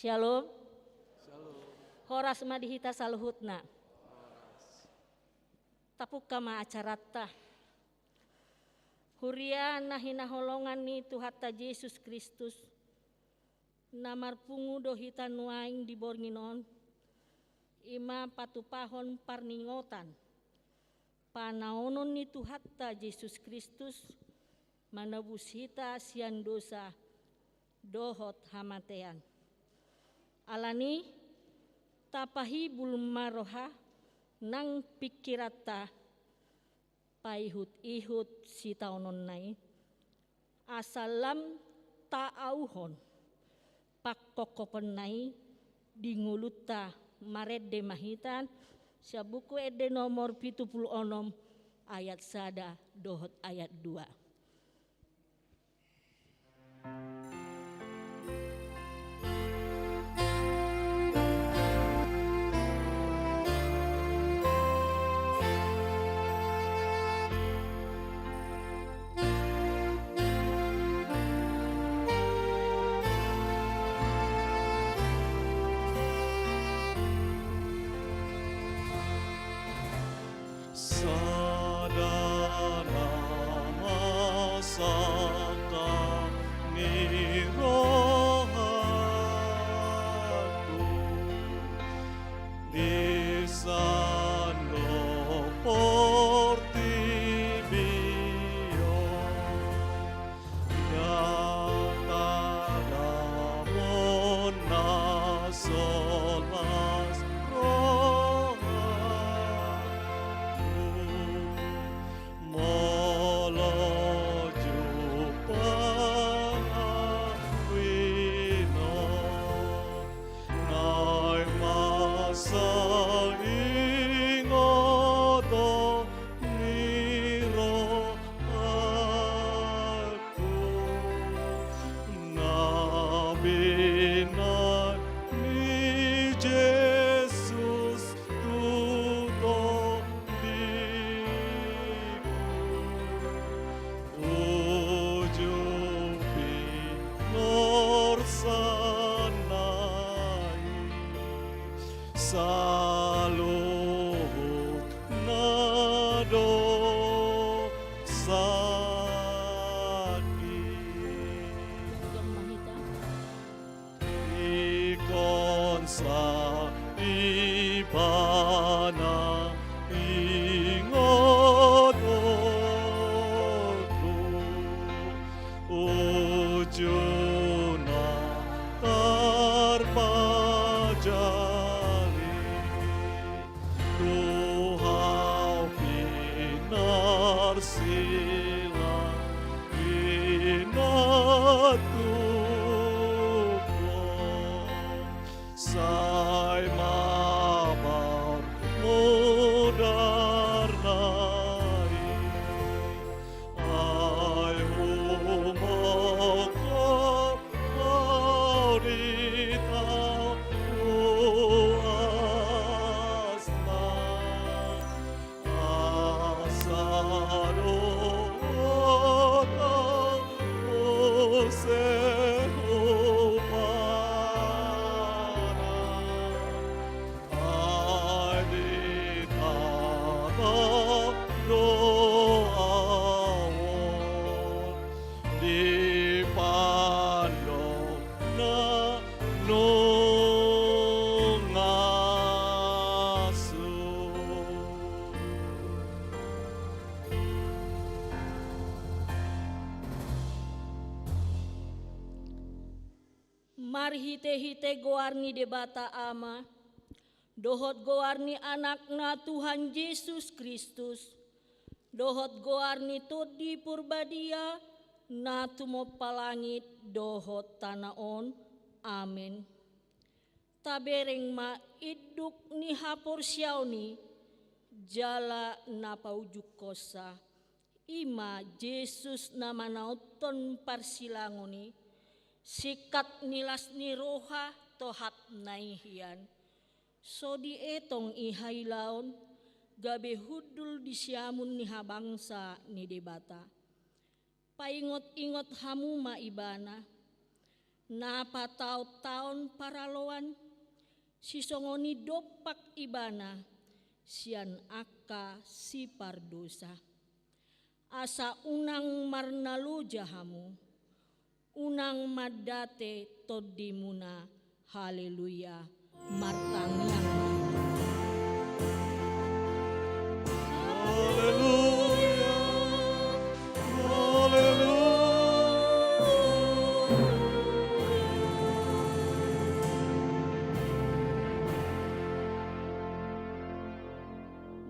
Shalom. Horas madihita saluhutna. Tapuk kama acarata. Huria nahina holongan ni Tuhatta Yesus Kristus. Namar pungu dohita nuaing di bornginon. Ima patupahon parningotan. Panaonon ni Tuhatta Yesus Kristus. Manabus hita sian dosa. Dohot hamatean. Alani tapahi bulmaroha nang pikirata paihut-ihut si taunon nai asalam taauhon pakkokopon nai dinguluta maredde mahitan sabuku ede nomor 76 ayat 1 dohot ayat 2. Mari hite-hite goarni debata ama, dohot goarni anakna Tuhan Yesus Kristus, dohot goarni todi purbadia, na tumopalangit dohot tanaon, amin. Tabereng ma iduk ni hapor siauni, jala na paujuk kosa, ima Yesus nama nauton parsilangoni, sikat nilas ni roha tohat naihian. So di etong ihailaon gabe hudul disiamun ni habangsa ni debata. Paingot-ingot hamu maibana. Napa taon paraloan sisongoni dopak ibana sian aka si pardosa. Asa unang marnalu jahamu, unang madate todimuna, haleluya, martangyang. Haleluya, haleluya.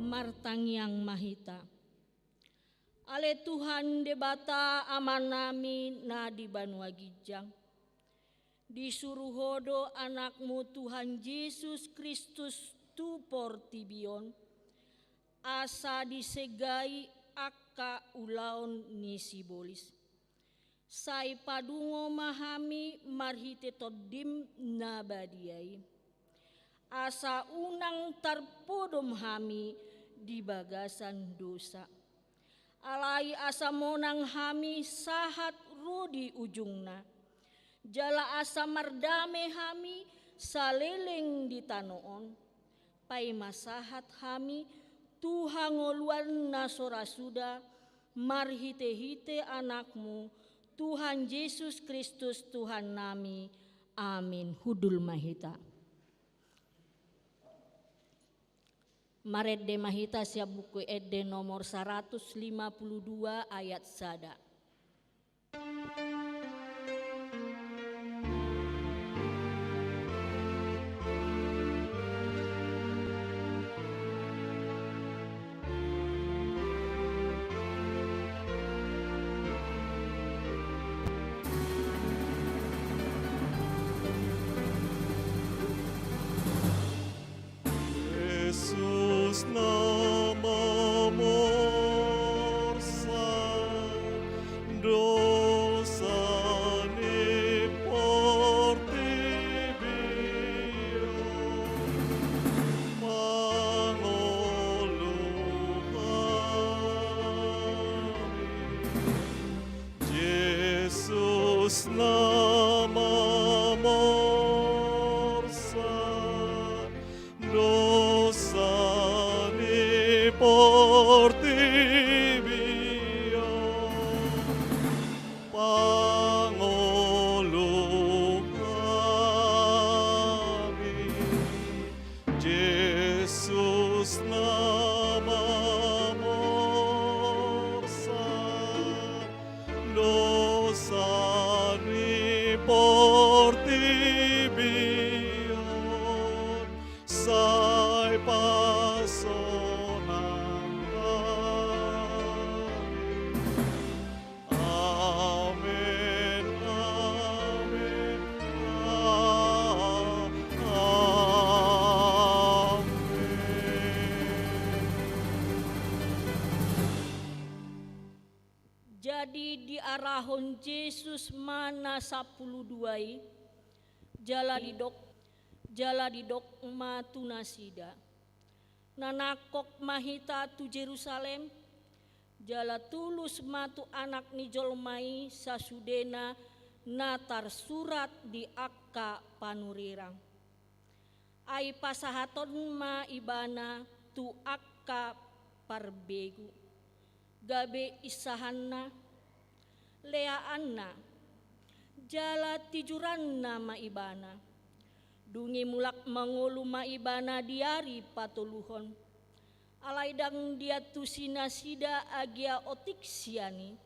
Martangyang mahita. Ale Tuhan debata amanami na di Banua Gijang. Disuruh hodo anakmu Tuhan Yesus Kristus tu portibion. Asa disegai aka ulaon ni sibolis. Sai padungo mahami marhite todim nabadiai. Asa unang tarpodom hami di bagasan dosa. Alai asa monang hami sahat rudi ujungna. Jala asa mardame hami saleleng di tanoon. Pai masahat hami tuhangoluan nasorasuda marhite-hite anakmu Tuhan Yesus Kristus Tuhan nami. Amin. Hudul mahita. Maret de mahita siap buku ede nomor 152 ayat sada. Yesus nama morsan dosa ni portibio mangoluhani. Yesus nama morsan dosa ni portibio pangoluhani. Yesus nama morsan dosa ni portibio sai pasonang kami. Amen, amen, Jadi diarahon Yesus mana 12 jala didok ma tunasida. Nanakok mahita tu Jerusalem jala tulus matu anak ni jolmai sasudena natar surat di akka panurirang. Ai pasahaton ma ibana tu akka parbegu. Gabe isahanna leaanna jala tijuranna ma ibana. Dungi mulak mangolu ma ibana diari patuluhon. Alaidang dia tusina sida agia otik siani.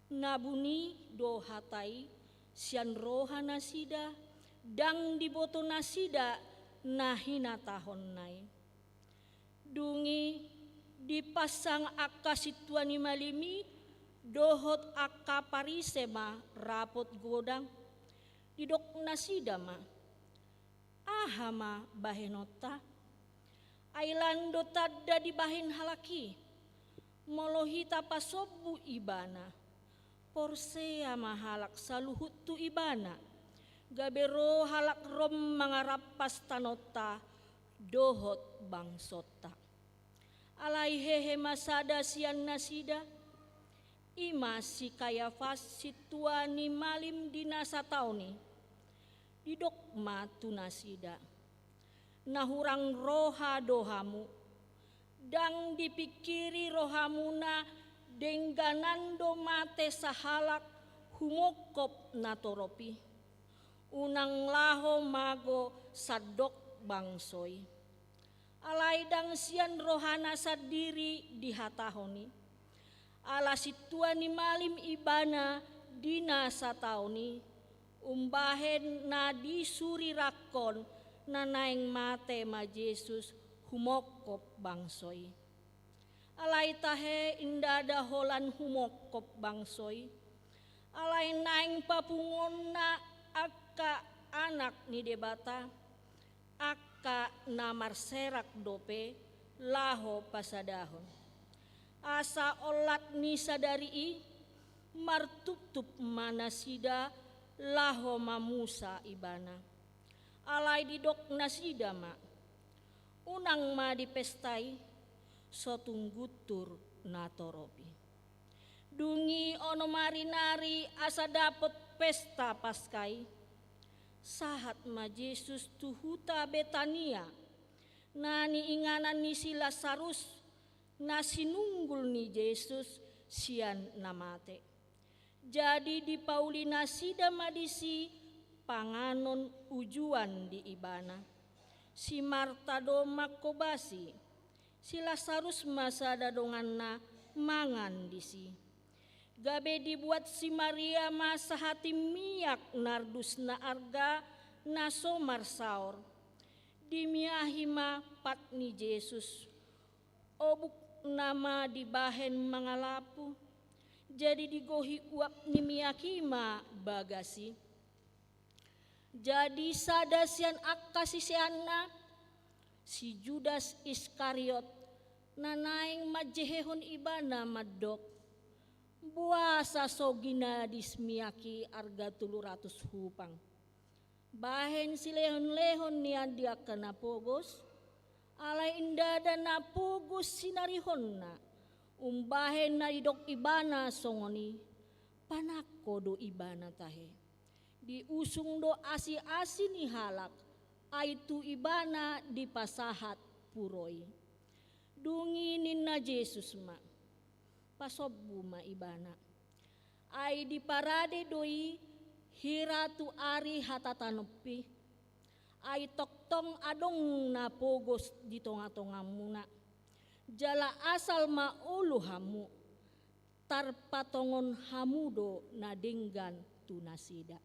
Nabuni do hatai sian rohana sida dang diboto nasida nahina tahon nai. Dungi dipasang akka situani malimi dohot akka parisema rapot godang didok nasida ma ahama bahenota ailando tadda di bahin halaki molohita pasobu ibana porsea mahalak saluhut tu ibana gabero halak rom mangarapas tanota dohot bangsota. Alai hehe masada sian nasida ima si Kayafas situani malim dinasa tauni didokma tunasida. Nahurang roha dohamu, dang dipikiri rohamuna dengganando mate sahalak humokop natoropi. Unang laho mago sadok bangsoy. Alaidang sian rohana sadiri dihatahoni. Ala situa ni malim ibana dina satauni. Umbahen na disuri rakon na naing mate ma Jesus humokop bangsoy. Alay tahe indada holan humokop bangsoy. Alay naing papungon na akka anak ni debata. Akka na marserak dope laho pasadahon. Asa olat ni sadari martutup manasida laho mamusa ibana. Alay didok nasida ma. Unang ma dipestai sotunggutur natoropi. Dungi ono marinari asa dapet pesta paskai. Sahat ma Jesus tuhuta Betania. Nani inganan ni si Lazarus na sinunggul ni Jesus sian namate. Jadi di Paulina sida madisi panganon ujuan di ibana. Si Marta do makobasi. Si Lazarus masa dadongan na mangan disi. Gabe dibuat si Maria masa hati miyak nardus na arga na somar saor. Dimiahima pat ni Jesus. Obuk nama dibahen mangalapu. Jadi digohi uap ni miyakima bagasi. Jadi sadasian akasisianna si Judas Iskariot nanaing majehehon ibana madok. Buasa sogina dismiyaki arga 300 hupang. Bahen si lehon-lehon niya dia kena pogos. Alay indada na pogos sinarihon na. Umbahen na idok ibana songoni. Panako do ibana tahe. Diusung do asi-asi ni halak. Aitu ibana di pasahat puroy. Dunginin na Jesus ma. Pasobu ma ibana. Ay di parade doi hiratu ari hatatanopi. Ay toktong adong na pogos di tonga-tonga muna. Jala asal maulu hamu. Tarpatongon hamudo na denggan tunasida.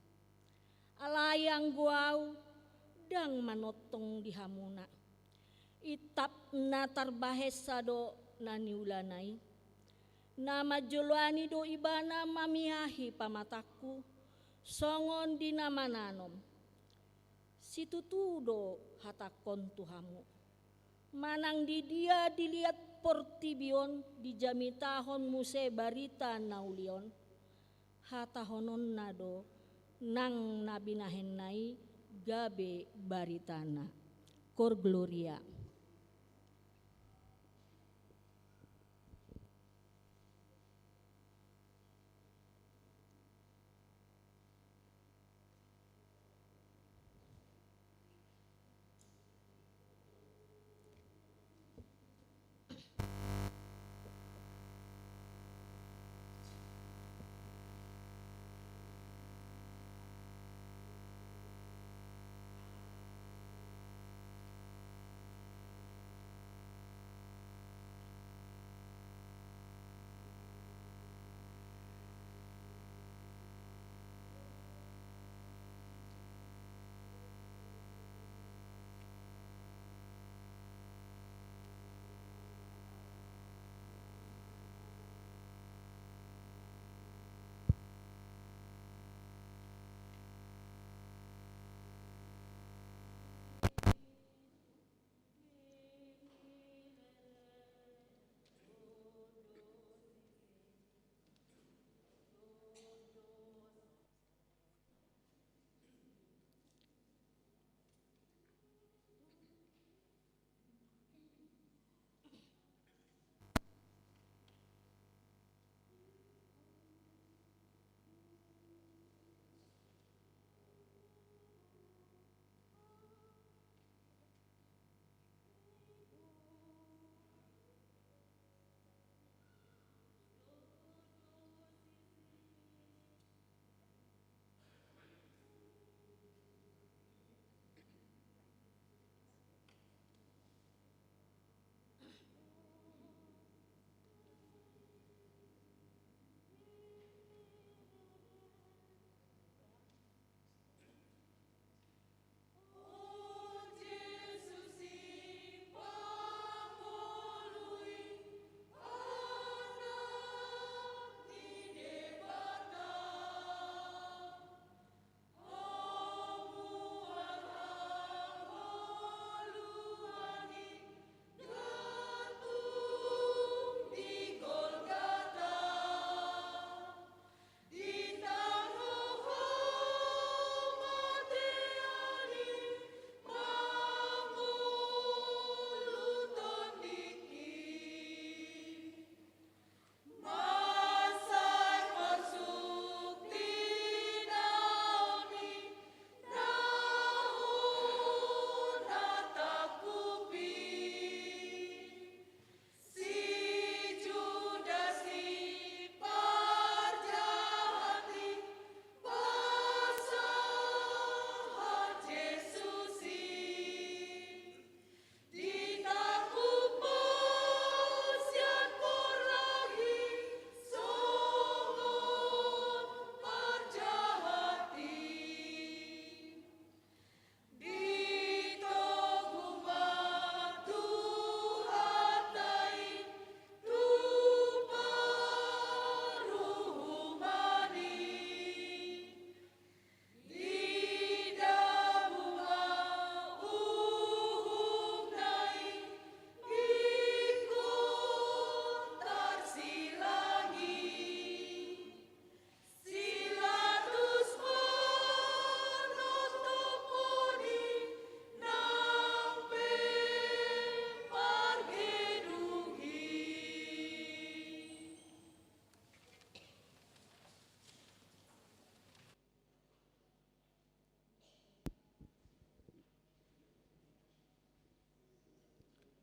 Alayang guau dang manotong di hamuna. Itap na tarbahesa do na niulanay. Nama jolani do ibana mamiahi pamataku. Songon di nama nanom. Situtudo hatakon tuhamu. Manang di dia dilihat portibion di jamitahon muse barita naulion. Hatahonon nado nang nabinahenai gabe baritana. Cor Gloria.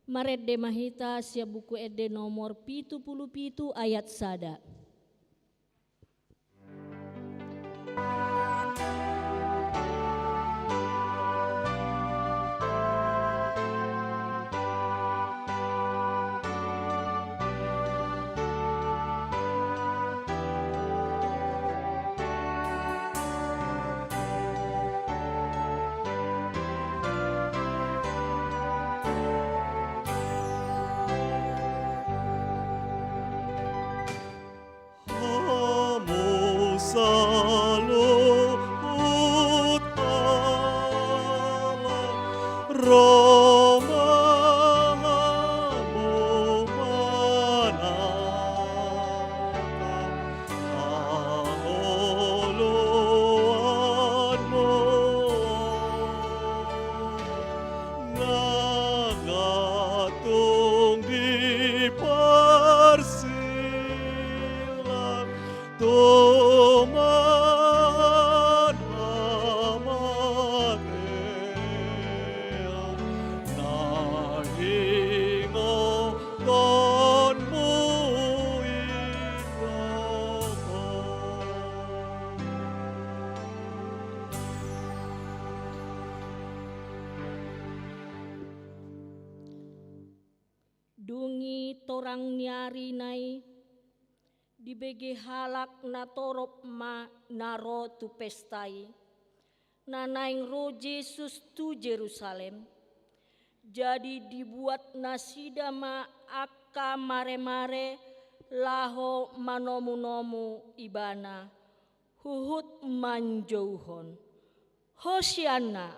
Marede mahita sia buku ede nomor 77 ayat sada. Hamu salut Allah, Romamu manakah, Aholuanmu nagatung di persilang tuman amatea nahingo tonmu irama. Dungi torang nyari nai dibege halak na torop ma naro tu pestai na naing roh Yesus tu Jerusalem. Jadi dibuat nasida ma akka mare-mare laho manomu-nomu ibana huhut manjauhon. Hosianna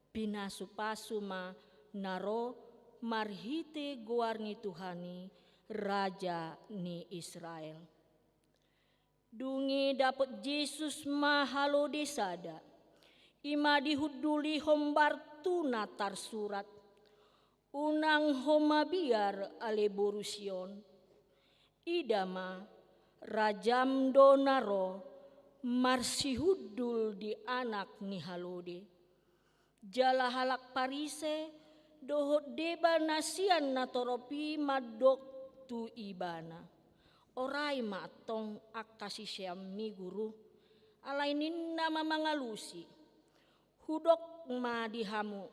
pinasupasu ma naro marhite guarni Tuhani Raja ni Israel. Dungi dapat Yesus mahalo desada. Ima dihuduli hombar tuna tar surat. Unang homa biar ale borusion. Idama rajam donaro marsihudul di anak ni halode. Jala halak parise dohot deba nasian na toropi madok tu ibana. Orai matong akasi siam mi guru. Alainin nama mangalusi. Hudok ma dihamu.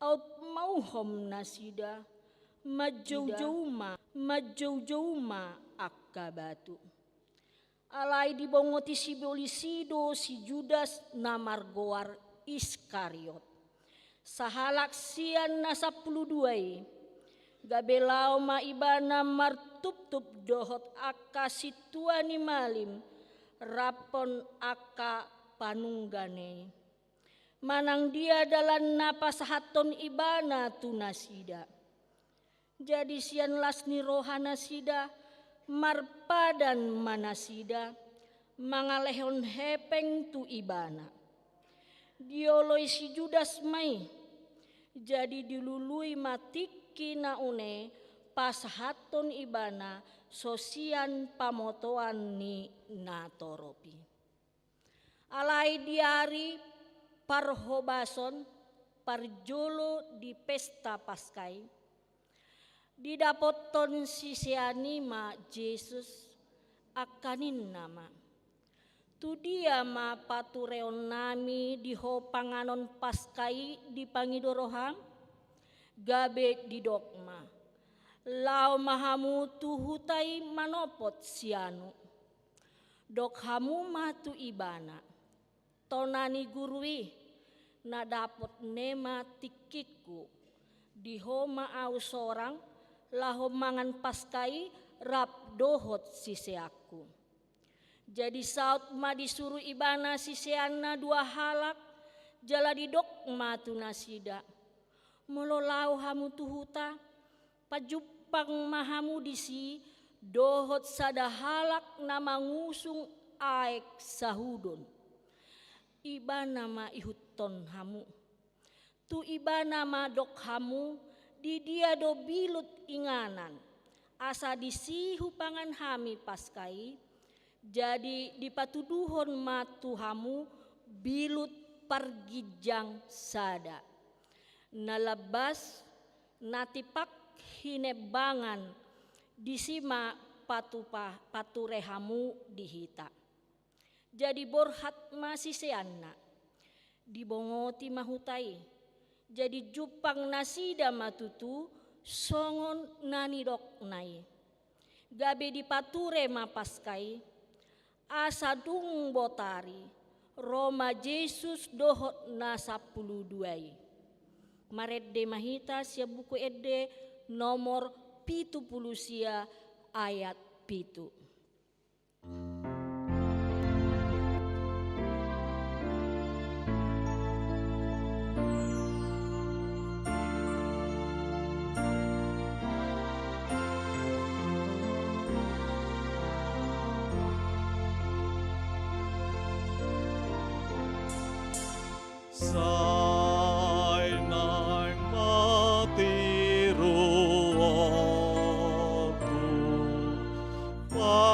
Aut mauhom nasida. Majau-jau ma akabatu. Alai dibongoti si Bolisido si Judas namargoar Iskariot. Sahalak sian na 12 gabelau ma ibana martup-tup dohot akka situani malim rapon akka panunggane. Manang dia dalan napasahaton ibana tunasida. Jadi sian lasni rohana sida marpadan manasida mangalehon hepeng tu ibana. Dioloi si Judas mai jadi dilului matik kina une pasahaton ibana sosian pamotoan ni natoropi. Alai diari parhobason parjolo di pesta paskai. Didapoton sisiani ma Yesus akanin nama. Tu dia ma patureon nami diho panganon paskai di pangidorohang. Gabe di dogma. Lau mahamu tu hutai manopot sianu. Dok hamu matu ibana. Tonani gurui na dapot nema tikiku. Diho maau sorang laho mangan paskai rap dohot siseaku. Jadi saut ma disuruh ibana siseana 2 halak. Jala di dogma tu nasida. Mololau hamu tuhuta, pajupang mahamu disi, dohot sada halak nama ngusung aek sahudon. Iba nama ihuton hamu. Tu iba nama dok hamu, di dia do bilut inganan. Asa disihu pangan hami paskai, jadi dipatuduhon matu hamu bilut pargijang sada. Nalabas natipak hinebangan disima paturehamu dihita. Jadi borhat masih seanna dibongoti mahutai. Jadi jupang nasida matutu songon nanidok nai. Gabe dipature mapaskai asa dung botari Roma Yesus dohot na 12. Maredde mahita sia buku edde nomor 70 sia ayat 7. Sai nai matiruoku, pamai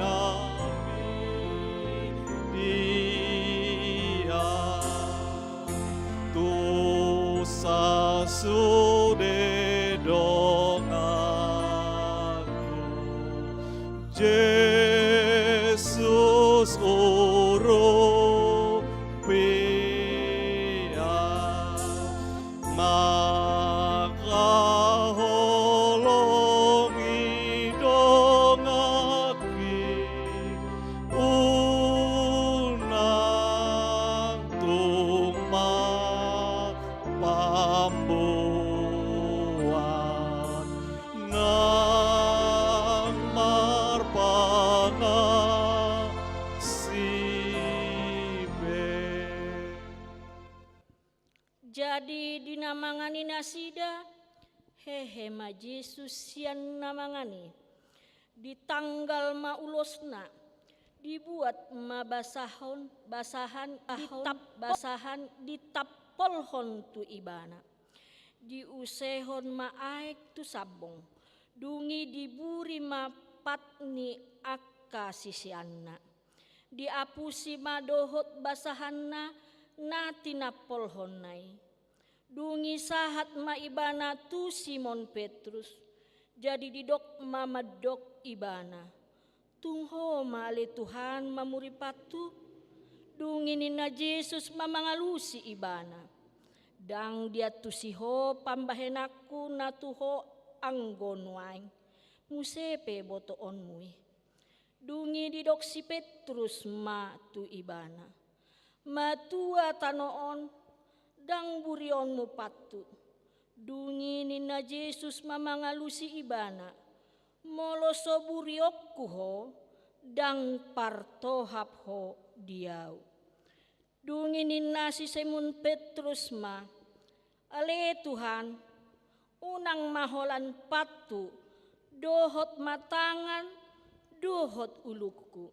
nami dia, tu sasude donganku, Yesus oro makaholongi dongaki unang tumak pambuan nang marpanga Jadi dinamangani nasida hehe ma Yesus sian namangani di tanggal ma ulosna dibuat ma basahan ditapolhon tu ibana diusehon ma aek tu sabong dungi diburi ma patni akka sisianna diapusi ma dohot basahanna nati napolhon nai dungi sahat ma ibana tu Simon Petrus jadi didok mamadok ibana tungho ma ale Tuhan mamuripatu dungi nina Yesus mamangalusi ibana dang dia tusiho pambahenaku natuho anggonwaing musepe botoon mui dungi didok si Petrus ma tu ibana matua tanoon dang burionmu patu dungi nina Yesus mamangalusi ibana moloso buriokku ho dang partohap ho diau dungi nina si Simon Petrus ma ale Tuhan unang maholan patu dohot matangan dohot ulukku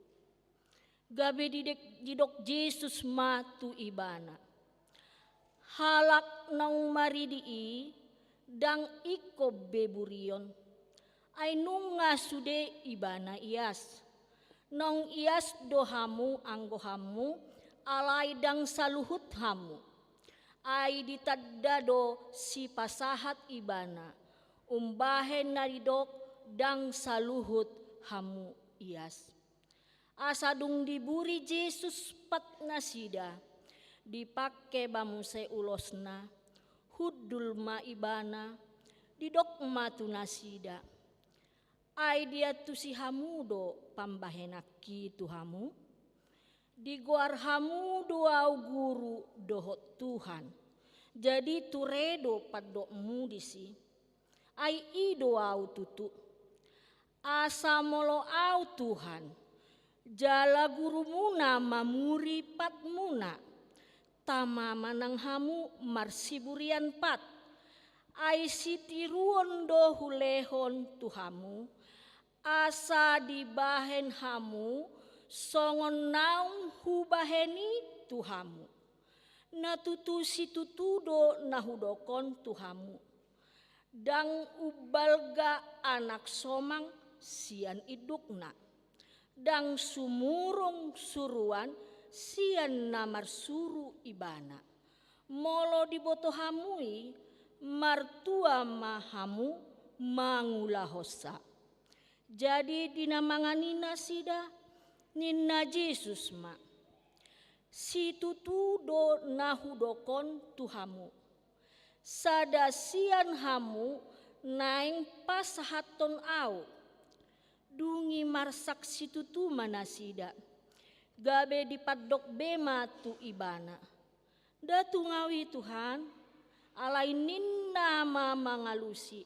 gabe didok Yesus matu ibana halak nang maridii dang iko beburion ay nunga sude ibana ias nong ias dohamu anggohamu alay dang saluhut hamu ay ditadado si pasahat ibana umbahen naridok dang saluhut hamu ias asadung diburi Yesus pat nasida dipake bamuse ulosna hudul ma ibana didok matu nasida ay dia tu si hamudo pambahenaki tu hamu diguar hamu doau guru dohot Tuhan jadi turedo padokmu disi ay ido au tutu asa molo au Tuhan jala guru muna mamuri pat muna tama manang hamu marsiburian pat ay sitiruon do hulehon tuhamu asa dibahen hamu songon naung hubaheni tuhamu natutu situtudo nahudokon tuhamu dang ubalga anak somang sian idukna dang sumurung suruan sian namar suru ibana molo diboto hamui martua mahamu mangula hosa. Jadi dinamanganina sida ninna Yesus ma. Situ do nahudokon tuhamu. Sadasian hamu naing pasahaton au. Dungi marsak situtu manasida. Gabe dipadok bema tu ibana. Datu ngawi Tuhan, alai ninna mangalusi.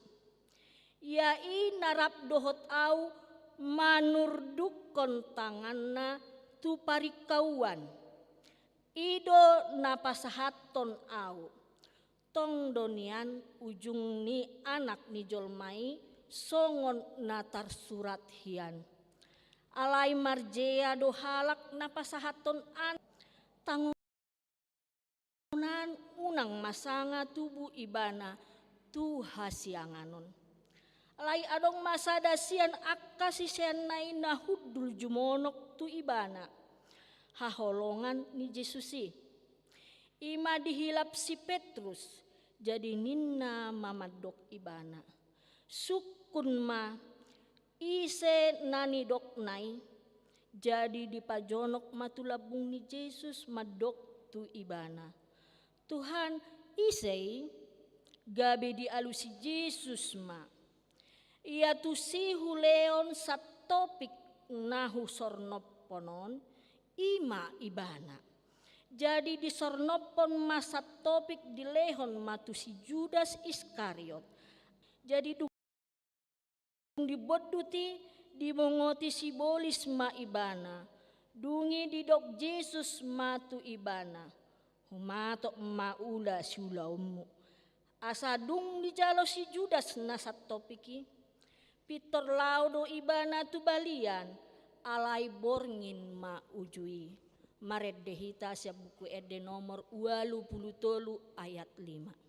Yai narap dohot au manurdukon tanganna tu parikauan. Ido napasahaton au. Tong donian ujung ni anak ni jolmai songon natar surat hian. Alai marjea do halak napasahaton an tangunan unang masanga tubuh ibana tu hasianganon. Alai adong masada sian akka sisian nai nahudul jumonok tu ibana. Haholongan ni Yesusi. Ima dihilap si Petrus jadi ninna mamadok ibana. Sukun ma ise nani dok nai jadi dipajonok matulabung ni Yesus madok tu ibana. Tuhan isei gabe dialusi Yesus ma. Ia tu si huleon satopik nahu sornoponon ima ibana. Jadi di sornopon masa topik di lehon matu si Judas Iskariot. Jadi diboduti dimongoti sibolis ma ibana. Dungi didok Yesus matu ibana. Humatok maula sulaumu. Asadung dijalo si Judas nasat topiki. Pitor laudo ibana tu balian. Alai borngin ma ujui. Maret dehita sia buku ede nomor 23 ayat 5.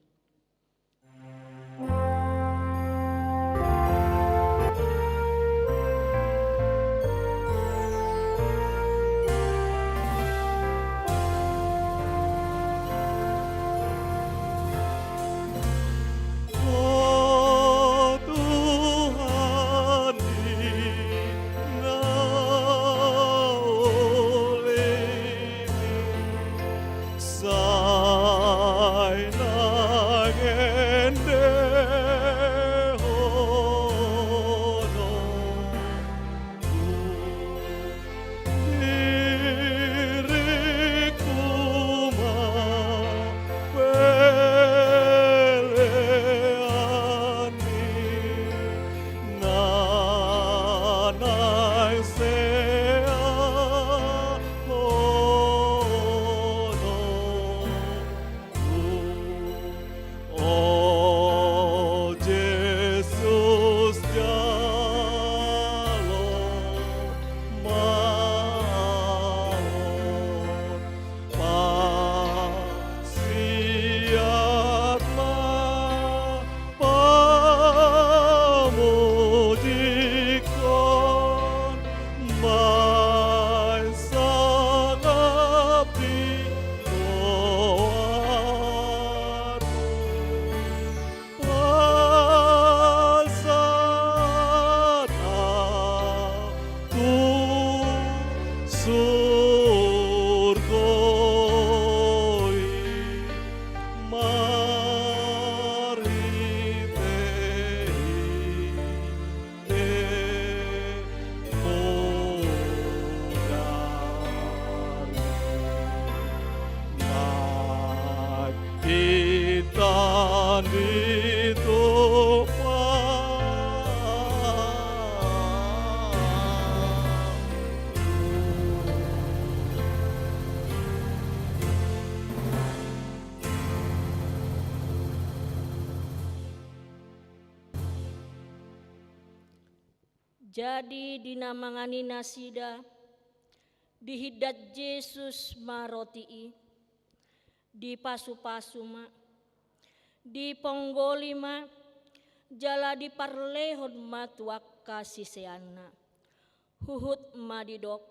Jadi dinamangani nasida dihidat Yesus marotii di pasu-pasu ma di ponggoli ma jala di parlehon ma tuak kasih seana huhut ma didok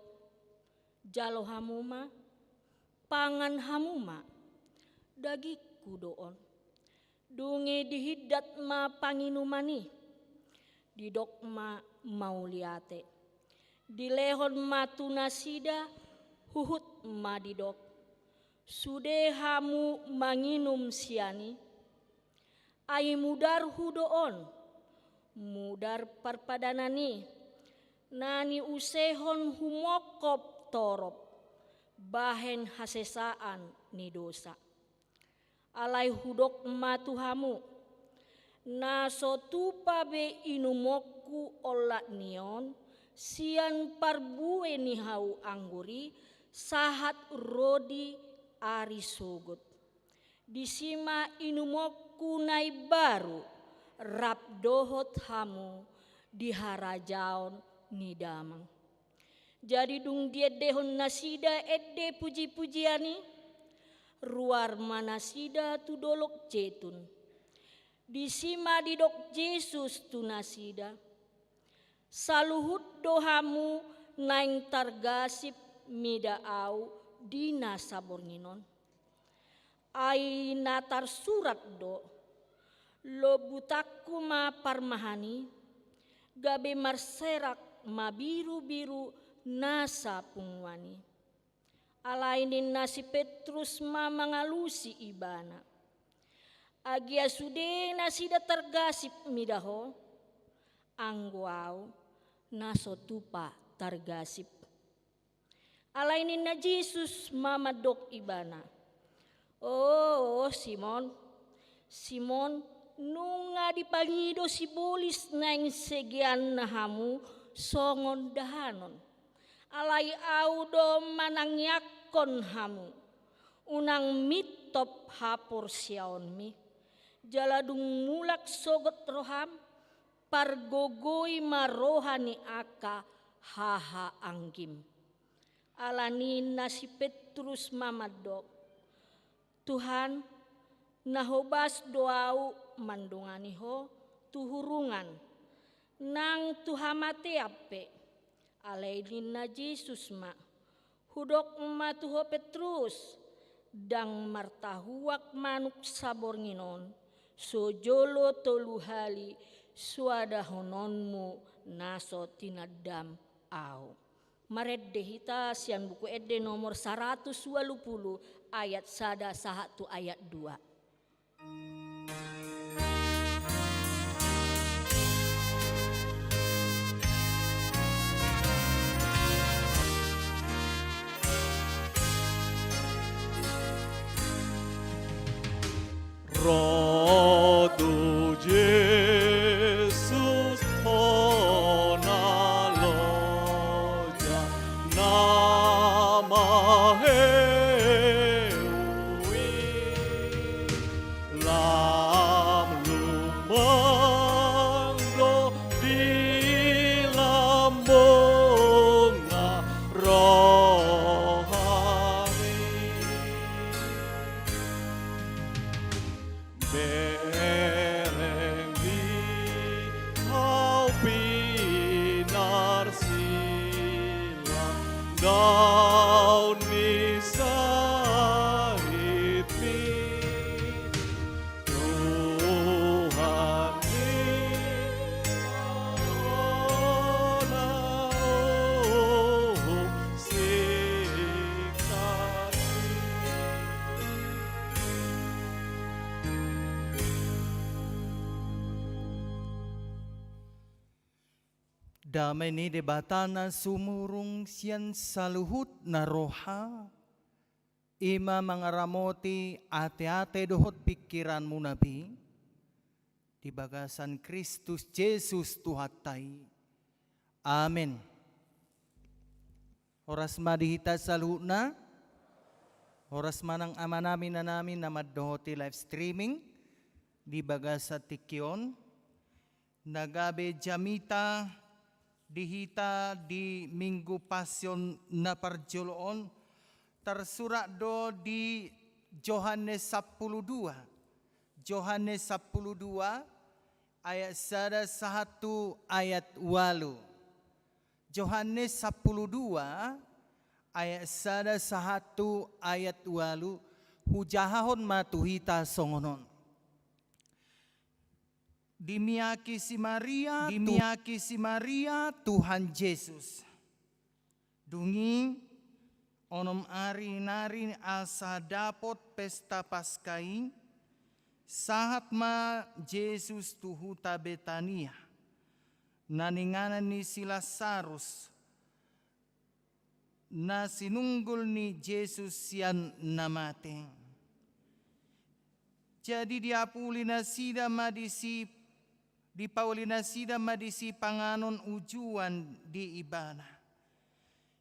jalo hamuma pangan hamuma dagiku doon. Dungi dihidat ma panginumani, didok ma mauliate. Dilehon ma tunasida, huhut ma didok. Sude hamu manginum siani, ai mudar hudoon, mudar parpadanani, nani usehon humokop torop, bahen hasesaan ni dosa. Alai hudok matuhamu, naso tupa be inumoku olat nion, sian parbue ni hau angguri, sahat rodi ari sogot. Disima inumoku nai baru, rap dohot hamu di harajaon ni damang. Jadi dung dia dehon nasida edde puji-pujiani, ruar manasida tu dolok cetun. Disima didok Yesus tu nasida. Saluhut dohamu naing targasip mida au dina sabornginon. Ai natar surat do, lo butakku ma parmahani, gabe marserak ma biru-biru nasa pungwani. Alainin nasi Petrus ma mangalusi ibana. Agia sude nasida tergasip midaho, angguau naso tupa targasip. Alainin na Jesus mamadok ibana. Oh Simon, Simon, nung nga dipangido si bolis na yung segian na hamu songon dahanon. Alay audo manangyakon hamu, unang mitop hapor siyaon mi. Jaladung mulak sogot roham, pargogoy marohani aka haha anggim. Alanin na si Petrus mamadok. Tuhan, nahobas doau mandunganiho tuhurungan. Nang tuhamate ape. Alainin na Jesus ma. Hudok ma tuho Petrus. Dang martahuak manuk sabornginon. Sojolo toluhali suadahononmu naso tinadam au. Maredde hita sian buku edde nomor 120 ayat 1 sahatu ayat 2. Rodo Jesus onaloja namahewi lam lumanggo di lambunga rohani. Bereng di kau pinar silang daun misahit mi Tuhan Damai ni debatana sumurung sian saluhut na roha. Ima mangaramoti ate-ate dohot pikiranmu nabi. Di bagasan Kristus Yesus Tuhatai. Amin. Oras madihita saluhutna. Oras manang ama namin na namin na maddohoti live streaming. Di bagasa tikyon. Nagabe jamita. Dihita di Minggu Pasyon na parjoloon tersurat do di Yohanes 12. Yohanes 12 ayat 1 ayat 8. Yohanes 12 ayat 1 ayat 8 hujahon matuhita songonon. Dimiaki si Maria Tuhan Yesus. Dungi onom ari nari asa dapot pesta Paskai sahat ma Yesus tuhuta Betania naninganan ni si Lazarus na sinunggul ni Yesus siyan namate. Jadi diapuli na sida madisi dipauli na sida madisi panganon ujuan di ibana.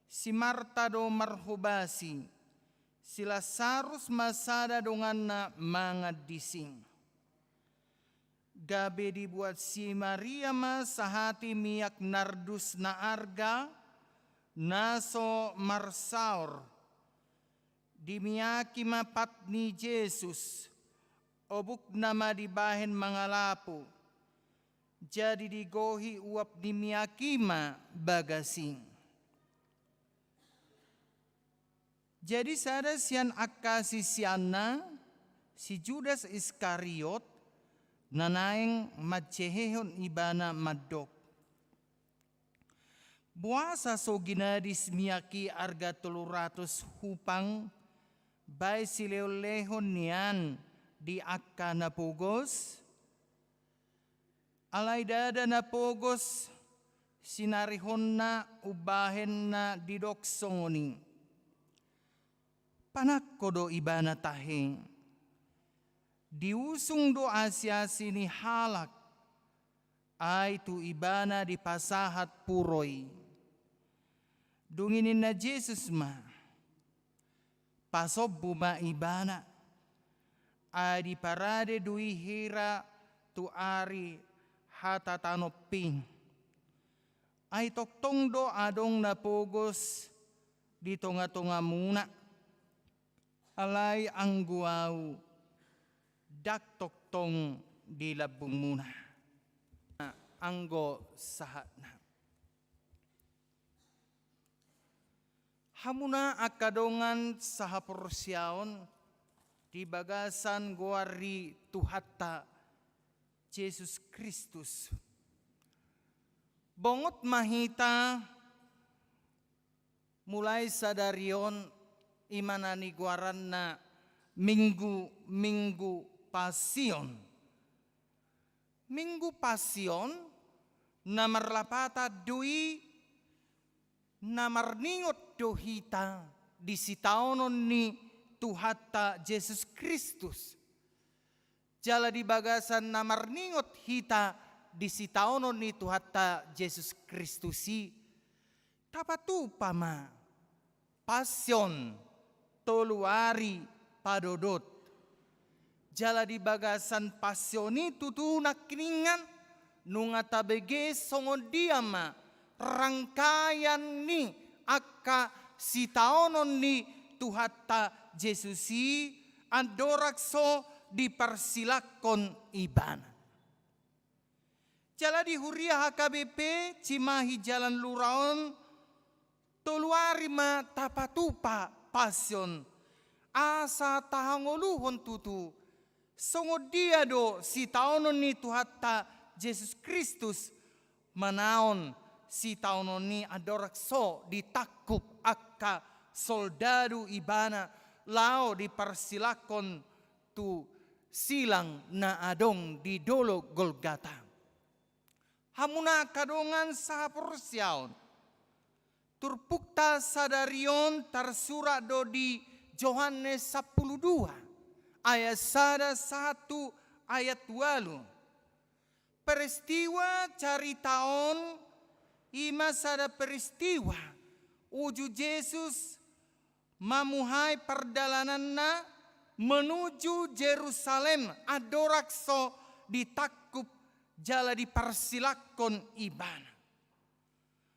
Si Marta do marhubasi, si Lazarus masada dongan na mga dising. Gabi dibuat si Maria mas sahati miyak nardus na arga, naso marsaur. Dimiyaki mapat ni Jesus, obuk na madibahen mga lapo. Jadi digohi uap dimiyaki ma bagasing. Jadi sada sian akasi siana si Judas Iskariot nanaeng macehehon ibana madok. Buasa so ginadis miyaki arga 300 hupang bay sileo-lehon niyan di akka na pugos. Alay dada na pugos sinarihon na ubahen na didoksongoni. Panak kodo ibana tahing. Diusung do asya sini halak. Ay tu ibana di pasahat puroy. Dunginin na Jesus ma. Pasob buma ibana. Ay di parade dui hira tu ari hatatanoping. Ay toktong do adong napugos di tonga-tonga muna. Alay ang guaw, daktoktong dilabong muna. Anggo sahat na. Hamuna akadongan sa haporsyaon, di bagasan guari tuhatta, Jesus Kristus. Bongot mahita, mulai sa darion, imanani guaran na minggu pasion. Minggu pasion na marlapata dui na marningot dohita di sitaonon ni Tuhata Jesus Kristus. Jala di bagasan na marningot hita di sitaonon ni Tuhata Jesus Kristusi. Tapatu pama pasion toluari padodot. Jala di bagasan pasioni tutunak kiningan nunga tabege songon diama rangkaian ni akka sitaonon ni Tuhata Jesusi andorakso dipersilakon ibana. Jala di huria HKBP Cimahi Jalan Luraon toluari ma tapatupa pasion asa tahangoluhon tutu songo dia do si taonon ni Tuhata Jesus Kristus manaon si taonon ni adorakso ditakup akka soldado ibana lao dipersilakon tu silang na adong di dolo Golgata. Hamuna kadongan sa porsyaon turpukta sadarion tersurat do di Yohanes 12 ayat 1 ayat 8. Peristiwa caritaon ima sada peristiwa uju Yesus mamuhai perdalananna menuju Jerusalem adorakso ditakup jala dipersilakon ibana.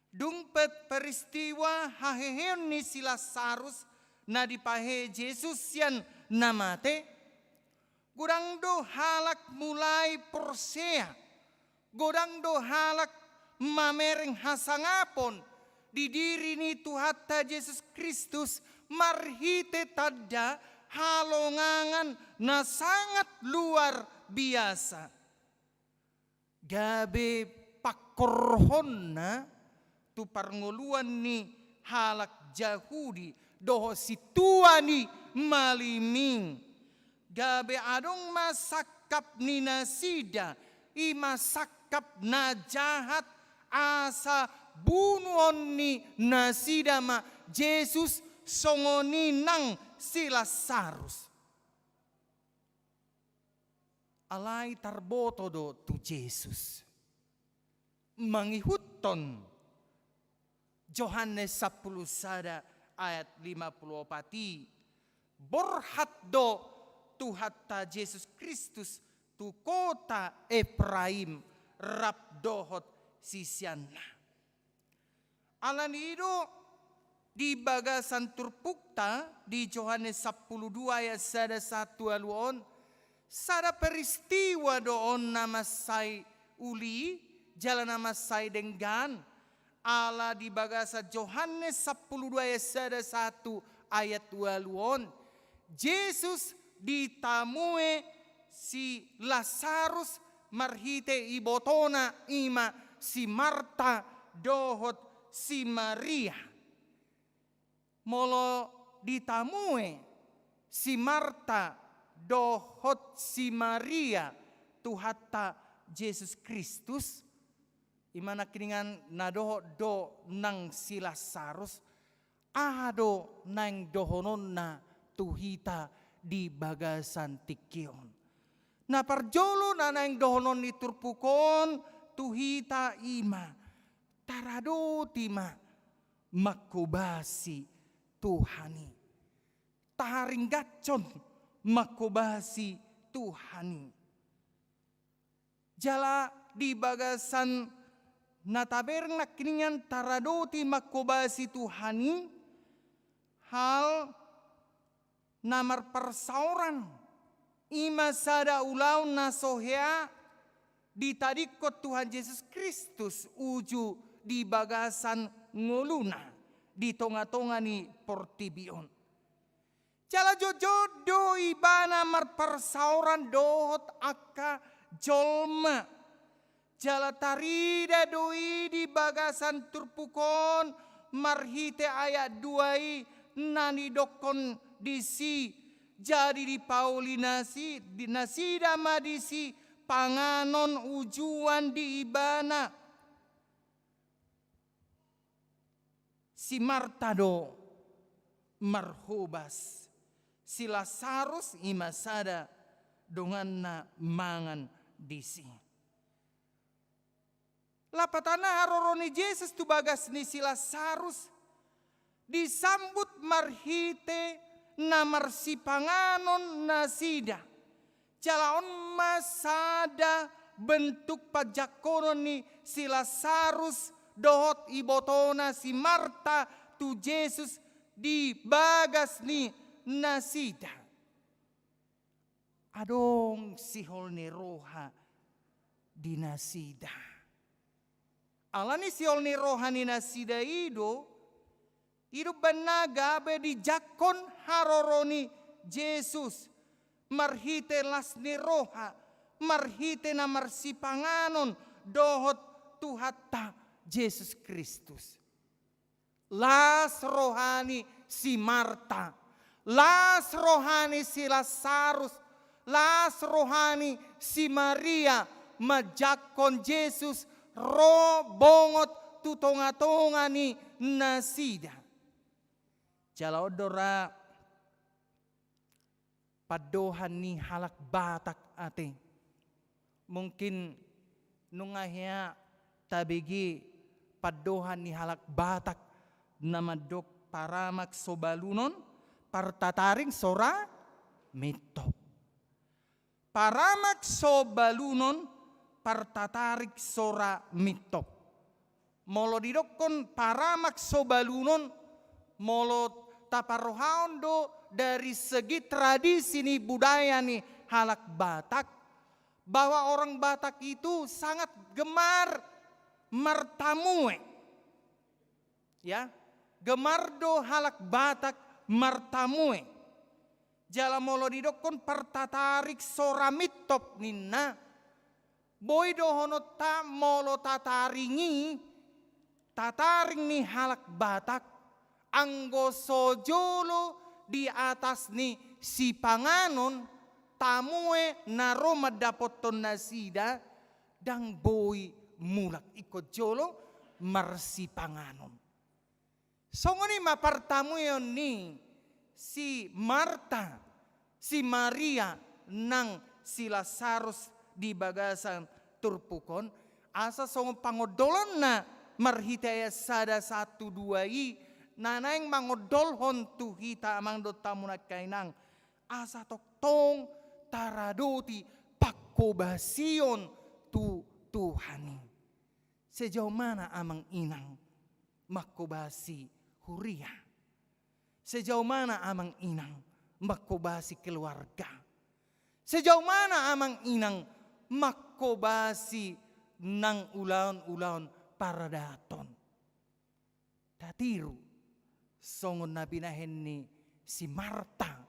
Dungpet peristiwa haheheon ni si Lazarus na dipahe Jesus yan namate. Gudang do halak mulai porsea. Gudang do halak mamereng hasangapon. Di diri ni Tuhata Jesus Kristus marhite tada halongangan na sangat luar biasa. Gabe pakorhon na tu parnguluan ni halak Yahudi doho situa ni maliming. Gabe adong masakap ni nasida, imasakap na jahat asa bunuon ni nasida ma Jesus songoninang si Lazarus. Alay tarboto do tu Jesus. Mangihuton Yohanes 10 ayat 54. Borhat do Tuhatta Yesus Kristus tu kota Efraim rapdohot sisianna. Alanido di bagasan turpukta di Yohanes 12 ayat 1 aluon. Sada peristiwa doon namasay uli, jalan namasay denggan. Ala di bagasa Yohanes 12 ayat 1 ayat 2. Yesus ditamue si Lazarus marhite ibotona ima si Marta dohot si Maria. Molo ditamue si Marta dohot si Maria Tuhatta Yesus Kristus. Imana kiningan nadoho do nang si Lazarus ado nang dohonon na tuhita di bagasan tikion. Na parjolo na nang dohonon ni turpukon tuhita ima tarado tima makubasi Tuhani. Taharing gacon makubasi Tuhani. Jala di bagasan nataberng nakiningan taradoti makubasi Tuhani hal namar persauran ima sada ulaw na sohea ditadikot Tuhan Yesus Kristus uju di bagasan nguluna di tonga-tonga ni portibion. Jala jojodo ibana mar persauran dohot akka jolma. Jala tarida doi di bagasan turpukon marhite ayat 2 nani dokon disi jadi di paulinasi di nasida madisi panganon ujuan di ibana si Marta do marhubas si Lazarus imasada donganna mangan disi. Lapatana haroroni Yesus tu bagas ni si Lazarus disambut marhite namar si panganon nasida. Jalaon masada bentuk pajakonon ni si Lazarus dohot ibotona si Marta tu Yesus di bagas ni nasida. Adong sihol ni roha di nasida. Alani sihol ni roha ni nasida ido banaga be di jakon haroroni Yesus marhite las ni roha marhite na marsipanganon dohot Tuhatta Yesus Kristus. Las rohani si Marta, las rohani si Lazarus, las rohani si Maria majakon Yesus ro bongot tutonga-tonga ni nasida. Jala odora padohan ni halak batak ate. Mungkin nungahya tabigi padohan ni halak batak namadok paramak sobalunon partataring sora mitop. Paramak sobalunon partatarik sora mitop. Molo didokon paramak sobalunon molo taparohaon do dari segi tradisi ni budaya ni halak Batak bahwa orang Batak itu sangat gemar martamue. Ya, gemar do halak Batak martamue. Jala molo di dokon partatarik soramitop ninna. Boy dohono ta molo tataring ni halak batak. Anggo sojolo di atas ni si panganon. Tamue naro madapoton nasida. Dang boy mulak ikut jolo marsi panganon. Songoni mapartamu yon ni si Marta, si Maria nang si Lazarus di bagasan turpukon. Asa songo pangodolan na marhitaya sada 1-2 nanayang mangodolhon tu hita amang do tamunat kainang. Asa toktong taradoti pakkobasion tu Tuhani. Sejauh mana amang inang makobasi huria? Sejauh mana amang inang makobasi keluarga? Sejauh mana amang inang makobasi nang ulaon-ulaon para daton? Tatiru songon nabinahen ni si Marta,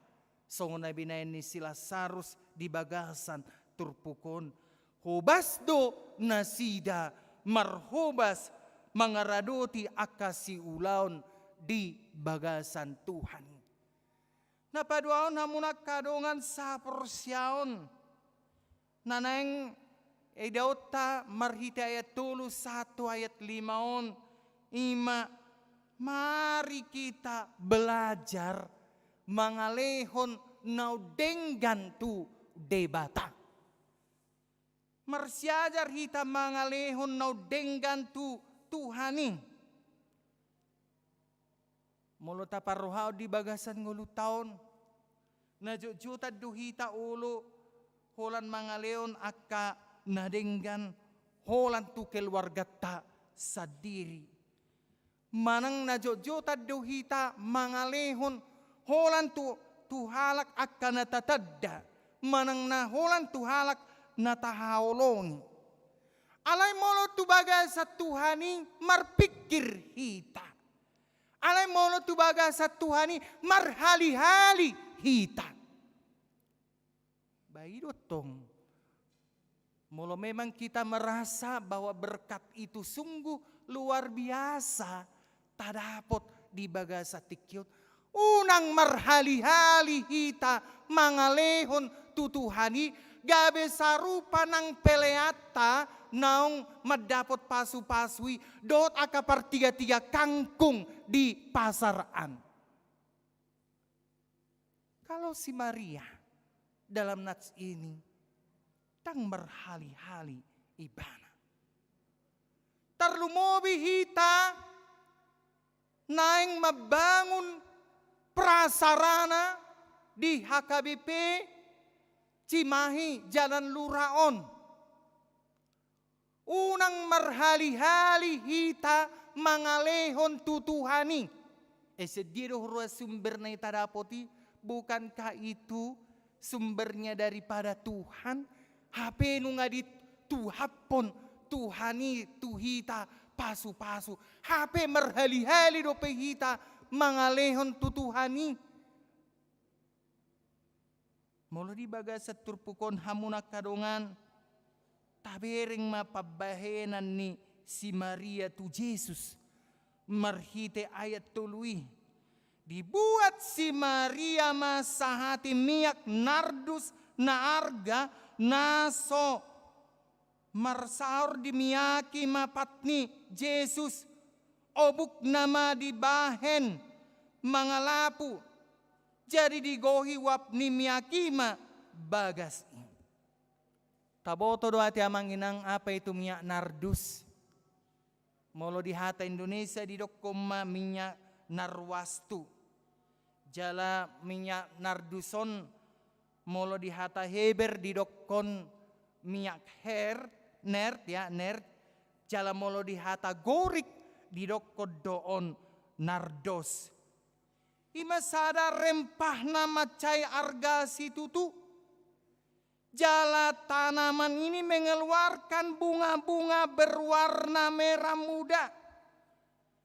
songon nabinahen ni si Lazarus di bagasan turpukon. Hobasdo nasida marhobas mangaradoti akasi ulaon di bagasan Tuhan. Napaduaon hamunak kadongan sa persyaon. Naneng edauta marhita ayat 1 ayat 5. Mari kita belajar mangalehon naudenggan tu debata. Marsiajar hita mangalehon naudenggan tu Tuhani. Molo taparrohao di bagasan ngulu taon. Najujuta duhita ulo. Holan mangalehon akka nadenggan. Holan tu keluarga ta sadiri. Manang najujuta duhita mangalehon. Holan tu halak akka natatadda. Manang na holan tu halak natahaolongi. Alay molo tu baga sa Tuhani marpikir hita. Alay molo tu baga sa Tuhani marhali-hali hita. Baidot tong. Molo memang kita merasa bahwa berkat itu sungguh luar biasa. Tadapot di baga sa tikyot. Unang marhali-hali hita mangalehon tutuhani. Gabe sarupa ng peleata naong madapot pasu-pasui dot aka partiga-tiga kangkung di pasaraan. Kalau si Maria dalam nats ini tang merhali-hali ibana. Tarlumobi hita naing mabangun prasarana di HKBP Cimahi Jalan Luraon. Unang marhali-hali hita mangalehon tutuhani. Sediro hurua sumber na itadapoti. Bukankah itu sumbernya daripada Tuhan? Hape nunga di tuhapon Tuhani tuhita pasu-pasu. Hape marhali-hali dope hita mangalehon tutuhani. Molo di bagas turpukon hamunak kadongan tabering mapabahenan ni si Maria tu Jesus marhite ayat tului dibuat si Maria masahati miyak nardus na arga naso marsaor di miyaki mapatni Jesus obuk nama dibahen mangalapu. Jadi digohi wap ni miyakima bagas. Taboto do ati amang inang apa itu minyak nardus. Molo di hata Indonesia di dokoma minyak narwastu. Jala minyak narduson molo di hata Heber di dokon minyak nerd. Jala molo di hata Gorik di dokon doon nardos. Imasada rempah nama cai arga situtu. Jala tanaman ini mengeluarkan bunga-bunga berwarna merah muda.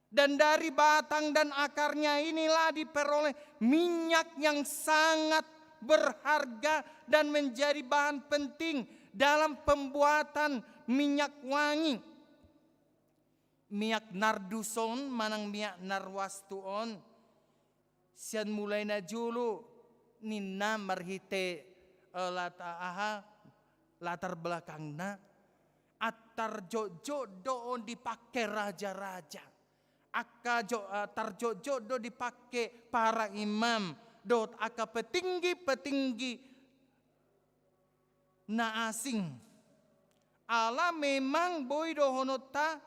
Dan dari batang dan akarnya inilah diperoleh minyak yang sangat berharga dan menjadi bahan penting dalam pembuatan minyak wangi. Minyak narduson manang minyak narwastuon. Sian mulai na julu nina marhite latar belakang na. Atar jojo doon dipakai raja-raja. Tarjojo do dipakai para imam. Dot aka petinggi-petinggi na asing. Allah memang boy dohonota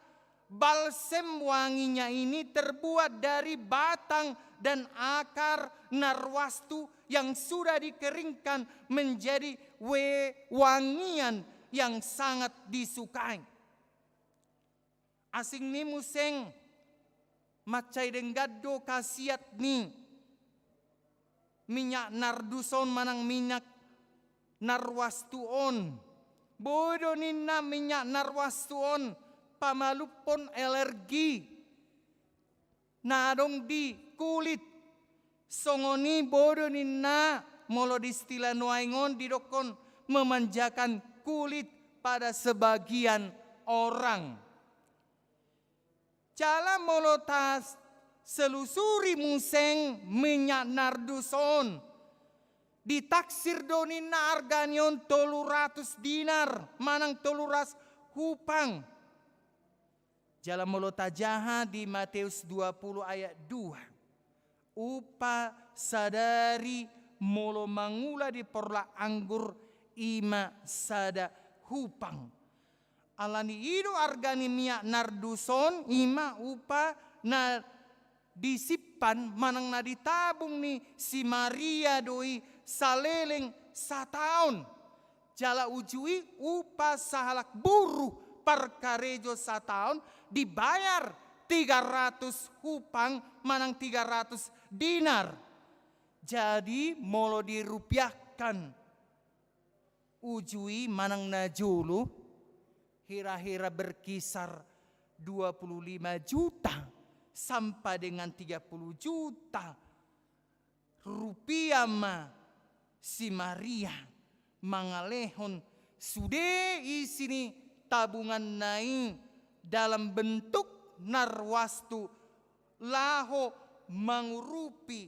balsem wanginya ini terbuat dari batang dan akar narwastu yang sudah dikeringkan menjadi wangian yang sangat disukai. Asing ni museng macai denggado kasiat ni minyak narduson manang minyak narwastuon. Bodo nina minyak narwastuon pamalupon alergi. Nadong di kulit. Songoni bodo nina molo distila nuaingon didokon memanjakan kulit pada sebagian orang. Jala molo tas selusuri museng minyak narduson. Ditaksir donina arganion 300 dinar. Manang 300 hupang. Jala molo tajaha di Matius 20 ayat 2. Upa sadari molo mangula di porla anggur ima sada hupang. Alani ido argani minyak narduson ima upa na disipan manang na ditabung ni si Maria doi saleleng sataon. Jala ujui upa sahalak buruh perkarejo sataon dibayar 300 hupang manang 300 dinar. Jadi molo dirupiahkan ujui manang najulu hira-hira berkisar 25 juta. Sampai dengan 30 juta rupiah si Maria mangalehon sude isini tabungan nai dalam bentuk narwastu laho mengurupi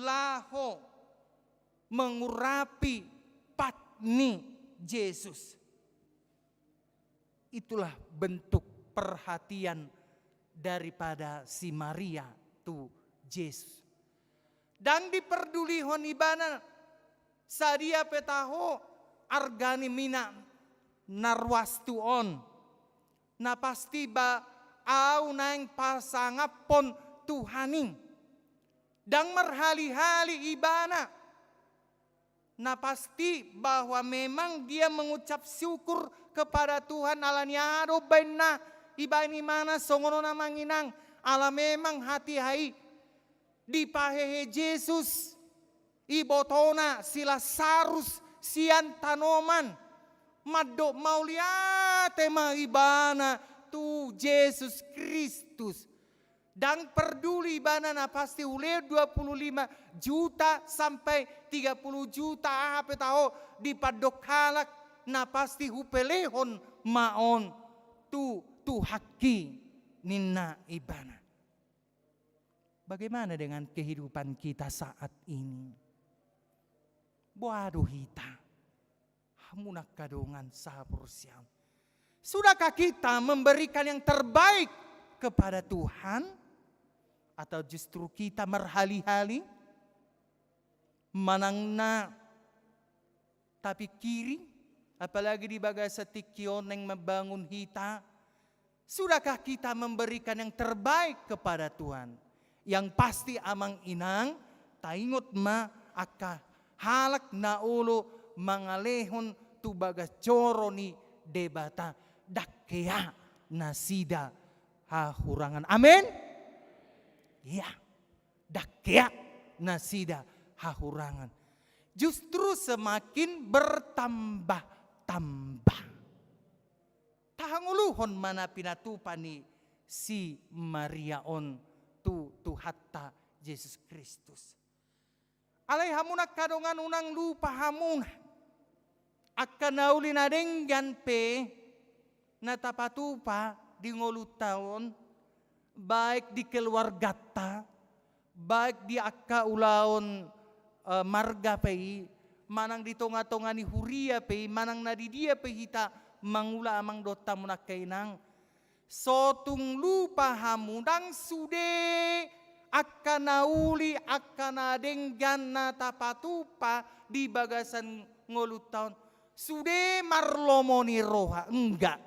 laho mengurapi patni Yesus. Itulah bentuk perhatian daripada si Maria tu Yesus. Dan diperdulihon ibana sadia petaho argani mina narwastuon. Na pasti ba au nang pasangapon Tuhaning. Dan merhali-hali ibana. Na pasti bahwa memang dia mengucap syukur kepada Tuhan alanya ado benar. Iba ini mana songono na manginang ala memang hati hai di pahehe Yesus ibotona sila sarus sian tanoman maddo mauliate ma ibana tu Yesus Kristus dan peduli ibana na pasti ule 25 juta sampai 30 juta apa tahu di padokalak na pasti hupelehon maon tu haki nina ibana. Bagaimana dengan kehidupan kita saat ini? Boaduh hita. Hamunak kadongan sapursiam. Sudahkah kita memberikan yang terbaik kepada Tuhan? Atau justru kita merhali-hali? Manangna tapi kiri? Apalagi di bagai setikion yang membangun hita? Sudahkah kita memberikan yang terbaik kepada Tuhan? Yang pasti amang inang taingot ma aka halak na ulo mangalehon tu bagas coro ni debata dakkea nasida hahurangan. Amin. Ya, dakkea nasida hahurangan. Justru semakin bertambah-tambah. Tahanguluhon mana pinatupani si Maria on tu hatta Yesus Kristus. Alay hamuna kadongan unang lupa hamuna. Akan nauli na denggan pe natapatupa di ngolutaon baik di keluargata baik di akka ulaon marga pe manang di tonga-tonga ni huria pe manang na di dia pe hita mangula amang dota muna kainang sotung lupa hamudang sude akan nauli akan denggan natapatupa di bagasan ngolutaon sude marlomoni roha enggak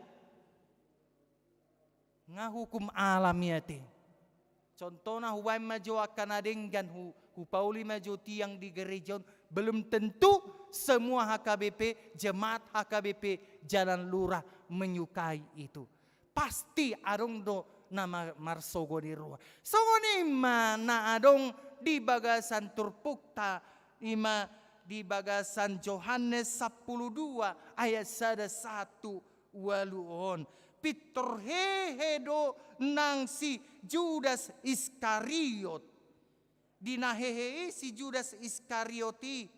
nga hukum alam yate. Contohnya huwai majo akan adenggan hu pauli majo tiang di gerejon belum tentu semua HKBP jemaat HKBP Jalan Lurah menyukai itu. Pasti adong do nama marsogo di roa. Sogo ni mana adong di bagasan Turpukta ima di bagasan Yohanes 12 ayat 1 waluon. Pitor hehedo nang si Judas Iskariot. Dinahehe si Judas Iskarioti.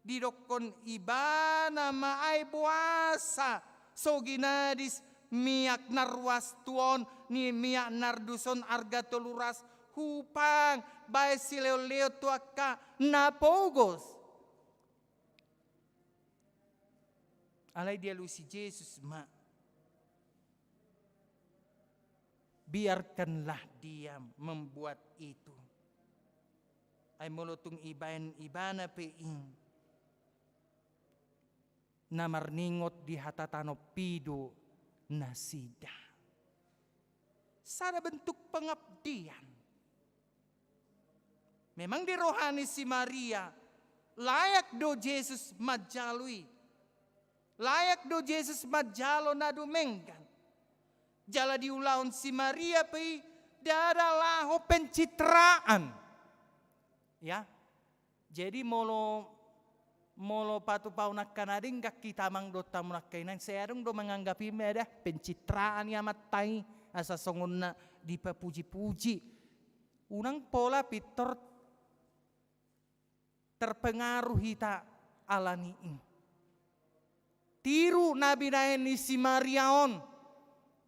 Didokon ibana maay puasa. So ginadis miyak narwastuon ni miyak narduson arga toluras hupang bay sileo-leo tuaka napogos. Alay dia lu si Jesus ma. Biarkanlah dia membuat itu. Ay mulutung ibana peing. Namarningot di hatatano pido nasida. Sada bentuk pengabdian. Memang di rohani si Maria layak do Jesus majalui. Layak do Jesus majalo na dumenggan. Jala diulaun si Maria pe dadalah pencitraan. Ya. Jadi molo patu paunak kanading gak kita mang dota munak kainan saya dong do menganggapi meda pencitraan ya matai asa songon na dipapuji-puji. Unang pola pitor terpengaruh hita alani ini. Tiru nabi naen ni si Mariaon.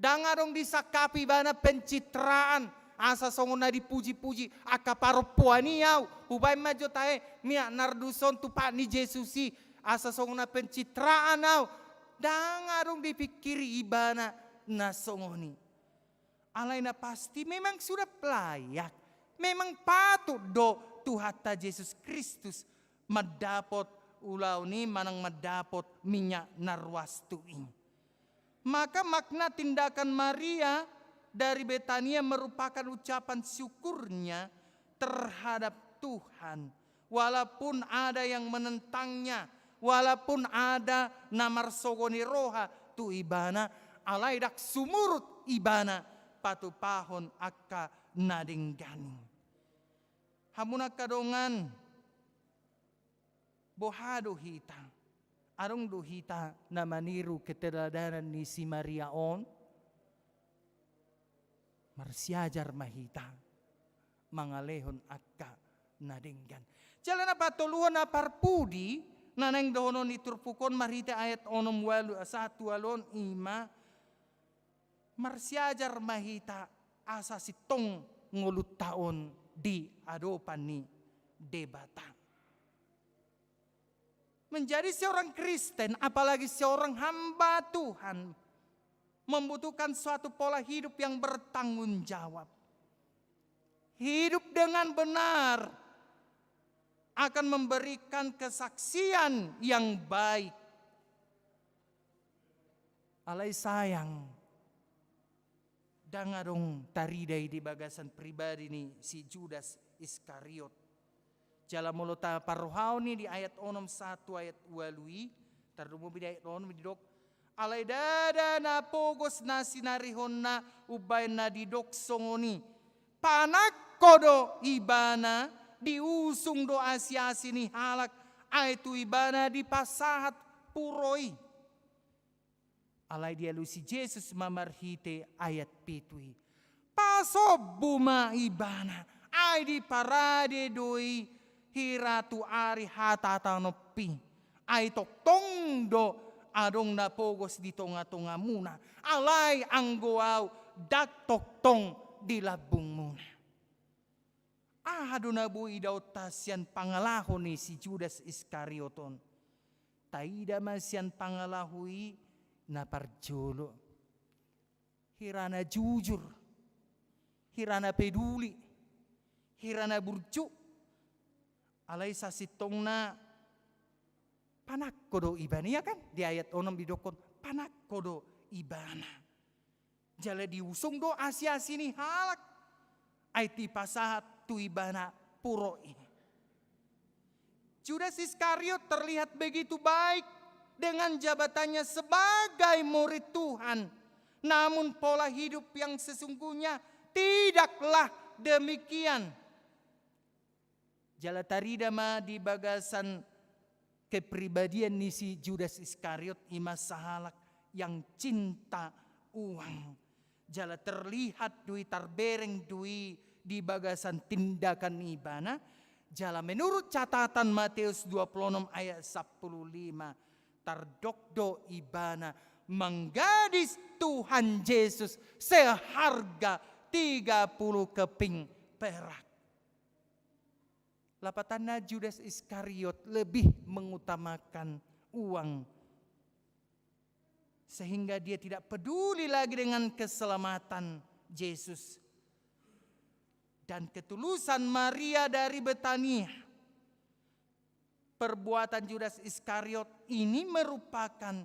Dangarong disakapi bana pencitraan asa songon na dipuji-puji akaparo puaniau hubay majo tae miak narduson tupak ni Jesusi asa songon na pencitraan au dangarong dipikiri ibana na songoni alay na pasti memang sudah layak memang patut do Tuhata Yesus Kristus madapot ulaw ni manang madapot minyak narwastuin. Maka makna tindakan Maria dari Betania merupakan ucapan syukurnya terhadap Tuhan. Walaupun ada yang menentangnya, walaupun ada namar sogoni roha tu ibana, alay dak sumurut ibana patupahon akka nadinggani. Hamuna kadongan bohado hita. Arong duhita na maniru keteladanan ni si Maria on. Marsiajar mahita. Mangalehon akka nadenggan. Jalan na patuluan na parpudi. Nanang dohonon ni turpukon marita ayat 1:1 ima. Marsiajar mahita asa sitong ngulut taon di adopan ni debata. Menjadi seorang Kristen, apalagi seorang hamba Tuhan, membutuhkan suatu pola hidup yang bertanggung jawab. Hidup dengan benar akan memberikan kesaksian yang baik. Alay sayang, dangarong taridai di bagasan pribadi ni si Judas Iskariot. Jala mulota paruhau ni di ayat 1 ayat 2 tardumo di ayat 1 didok alay dada na pogos na sinarihon na ubay na didok songoni panak kodo ibana diusung do asyasi ni halak ay tu ibana di pasahat puroi alay dia lu si Jesus mamarhite ayat 7 pasob buma ibana ay di parade doi hiratu ari hatatanopi. Ay toktong do adong napogos di tonga-tonga muna. Alay ang guaw dak toktong di labung muna. Ahado na bui daw tasyan pangalahon ni si Judas Iskarioton. Taida masyan pangalahui na parjolo. Hirana jujur. Hirana peduli. Hirana burju. Alay sa sitong na panak kodo ibana, ya kan? Di ayat 6 didokon, panak kodo ibana. Jala diusung do asia sini halak. Ay ti pasahat tu ibana puro ini. Judas Iskariot terlihat begitu baik dengan jabatannya sebagai murid Tuhan. Namun pola hidup yang sesungguhnya tidaklah demikian. Jala taridama di bagasan kepribadian ni si Judas Iskariot ima sahalak yang cinta uang. Jala terlihat dui tarbereng dui di bagasan tindakan ibana. Jala menurut catatan Matius 26 ayat 15. Tardokdo ibana menggadis Tuhan Yesus seharga 30 keping perak. Lapatanna Judas Iskariot lebih mengutamakan uang. Sehingga dia tidak peduli lagi dengan keselamatan Yesus. Dan ketulusan Maria dari Betania. Perbuatan Judas Iskariot ini merupakan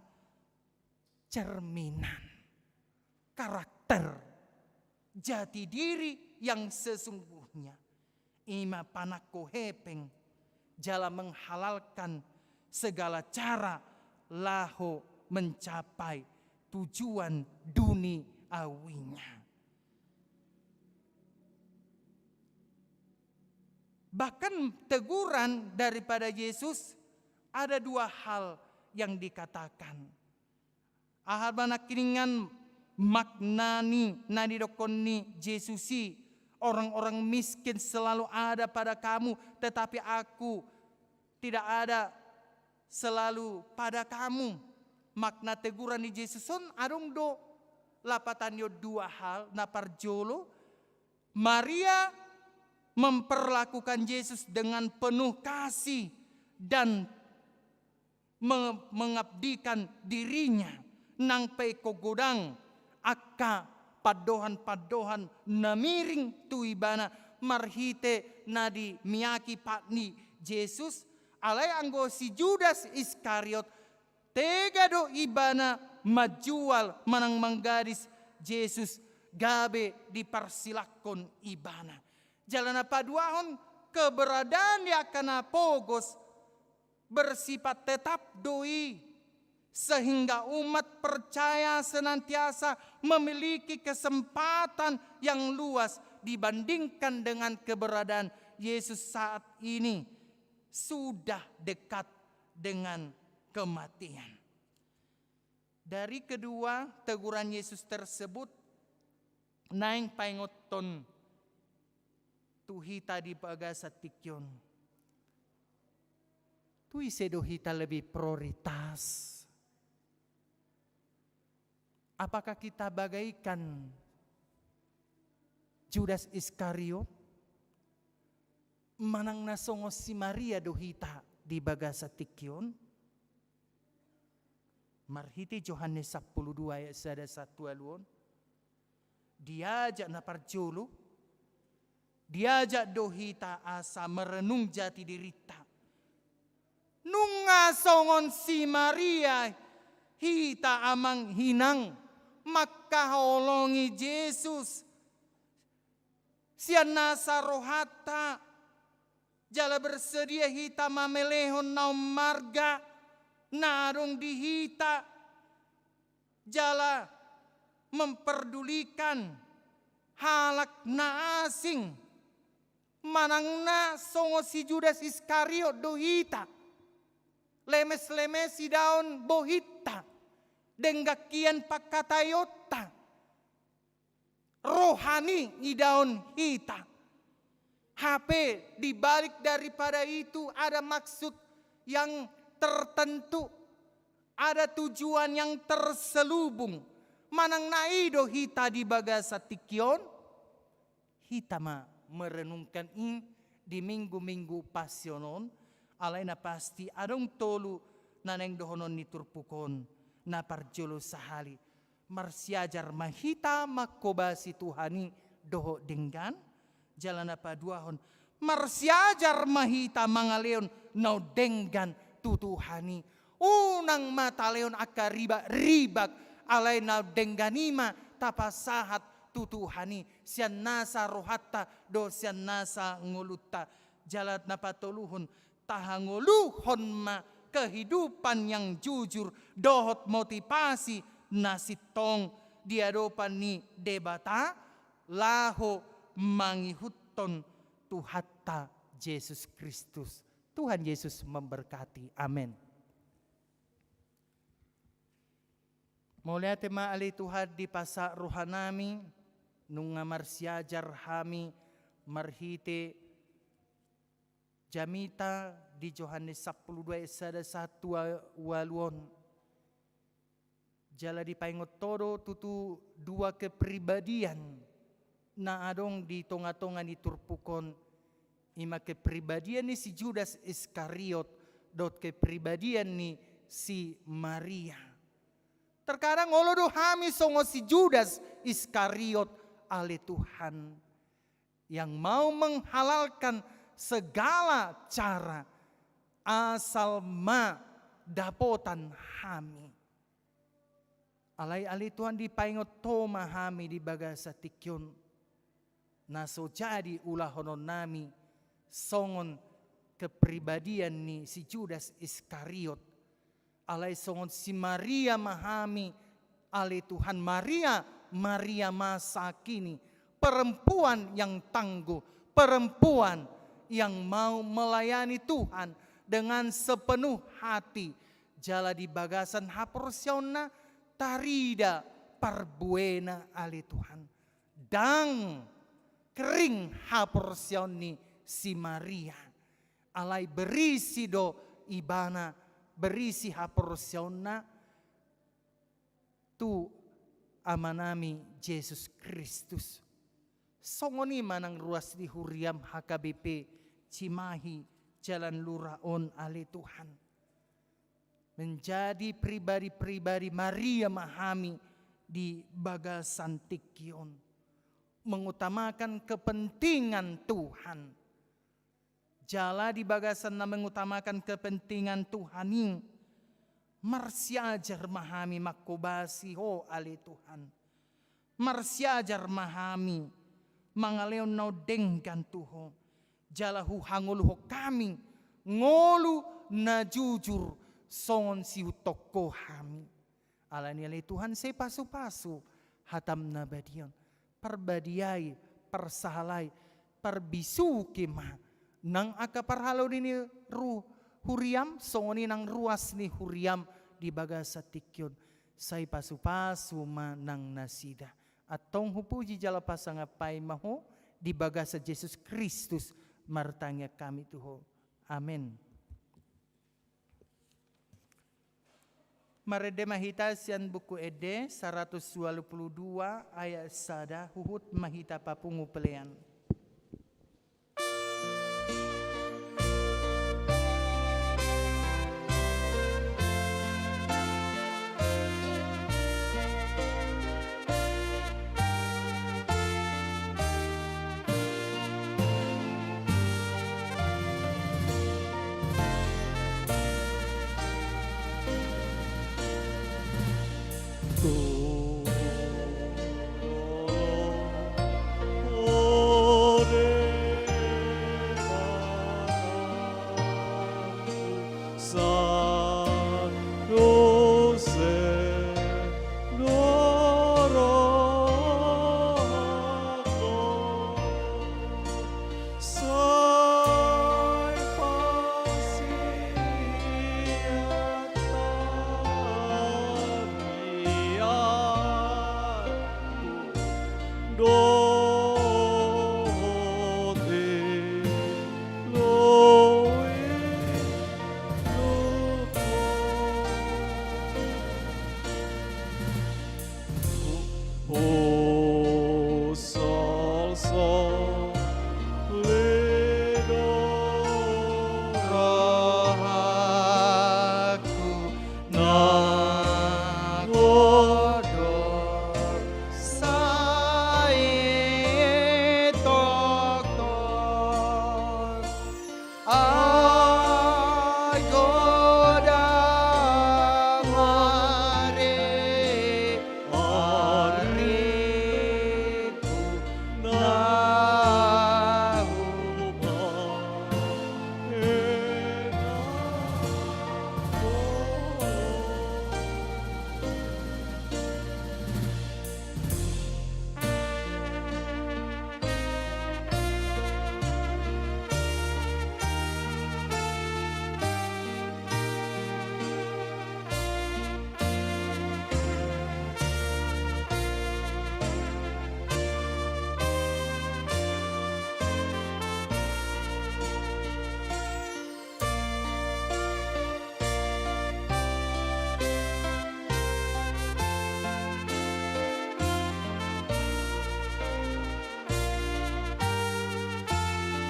cerminan karakter jati diri yang sesungguhnya. Ima panakko hepeng jala menghalalkan segala cara laho mencapai tujuan duni awinya. Bahkan teguran daripada Yesus ada 2 hal yang dikatakan. Ahal banak kiningan maknani nadidokonni Yesusi. Orang-orang miskin selalu ada pada kamu, tetapi aku tidak ada selalu pada kamu. Makna teguran di Yesuson adong do lapatan yo 2 hal naparjolo. Maria memperlakukan Yesus dengan penuh kasih dan mengabdikan dirinya nang peko godang akka padohan-padohan namiring tuibana marhite nadi miyaki patni Yesus alay anggo si Judas Iskariot tega do ibana majual manang manggadis Yesus gabe dipersilakon ibana. Jalan paduahon keberadaan dia kena pogos bersifat tetap doi. Sehingga umat percaya senantiasa memiliki kesempatan yang luas dibandingkan dengan keberadaan Yesus saat ini sudah dekat dengan kematian. Dari kedua teguran Yesus tersebut, naing paingoton tuhita di pagasa tikyon. Tui sedohita lebih prioritas. Apakah kita bagaikan Judas Iskariot? Manang nasongos si Maria dohita di bagasa tikyon? Marhiti Yohanes 12 ayat 1 alun. Diajak na parjolo. Diajak dohita asa merenung jati dirita. Nunga songon si Maria hita amang hinang. Maka holongi Yesus. Sian nasa rohata. Jala bersedia hita mamelehon naum marga. Narong dihita. Jala memperdulikan halak na asing. Manang na songo si Judas Iskariot dohita. Lemes-lemes si daun bohita. Denggakian pakatayota. Rohani idaon hita. HP, di balik daripada itu ada maksud yang tertentu. Ada tujuan yang terselubung. Manang naido hita di bagasa tikion. Hita merenungkan ini di minggu-minggu pasionon. Alaina pasti adong tolu naneng dohonon niturpukon. Na parjolo sahali. Marsiajar mahita makobasi Tuhani doho denggan. Jalan apa duahon. Marsiajar mahita mangaleon nau denggan tutuhani. Unang mata leon aka ribak alay nau dengganima tapasahat tutuhani. Sian nasa rohatta do sian nasa ngulutta. Jalan napatoluhun tahangoluhon ma kehidupan yang jujur. Dohot motivasi nasitong diadopan ni debata. Laho mangihuton Tuhatta Yesus Kristus. Tuhan Yesus memberkati. Amin. Mulai tema ali Tuhan di pasa rohanami nunga marsiajar hami marhite jamita di Yohanes 12 sada 1 waluon. Jala di paingot todo tutu dua kepribadian na adong di tonga-tonga ni turpukon. Ima kepribadian ni si Judas Iskariot dot kepribadian ni si Maria. Terkadang olodo hami songo si Judas Iskariot ale Tuhan yang mau menghalalkan segala cara asal ma dapotan hami. Alay Tuhan dipaingot toma hami di bagasa tikyon. Naso jadi ulah honon nami songon kepribadian ni si Judas Iskariot. Alay songon si Maria mahami alay Tuhan Maria masa kini. Perempuan yang tangguh, perempuan yang mau melayani Tuhan dengan sepenuh hati. Jala di bagasan haporsiona tarida parbuena alay Tuhan. Dang kering haporsioni si Maria. Alay berisi do ibana berisi haporsiona tu amanami Yesus Kristus. Songoni manang ruas di Huriam HKBP Cimahi Jalan Luraon ale Tuhan. Menjadi pribadi-pribadi Maria mahami di bagasan tikyon. Mengutamakan kepentingan Tuhan. Jala di bagasan na mengutamakan kepentingan Tuhan ini. Marsiajar mahami makobasi ho ali Tuhan. Marsiajar mahami mangaleon nau denggan Tuho. Jala hu hangulu ho kami ngolu na jujur songon si utoko hami. Alani ali Tuhan say pasu-pasu hatam na badion. Perbadiai, persahalai, perbisu kemah. Nang akaparhalo ni huriam, songoni nang ruas ni huriam di bagasa tikyon. Say pasu-pasu manang nasida. At tong hupuji jala pasangapay maho di bagasa Jesus Kristus martanya kami tuho. Amen. Marede mahita sian buku ede 122 ayat sada huhut mahita papungu pelean. Oh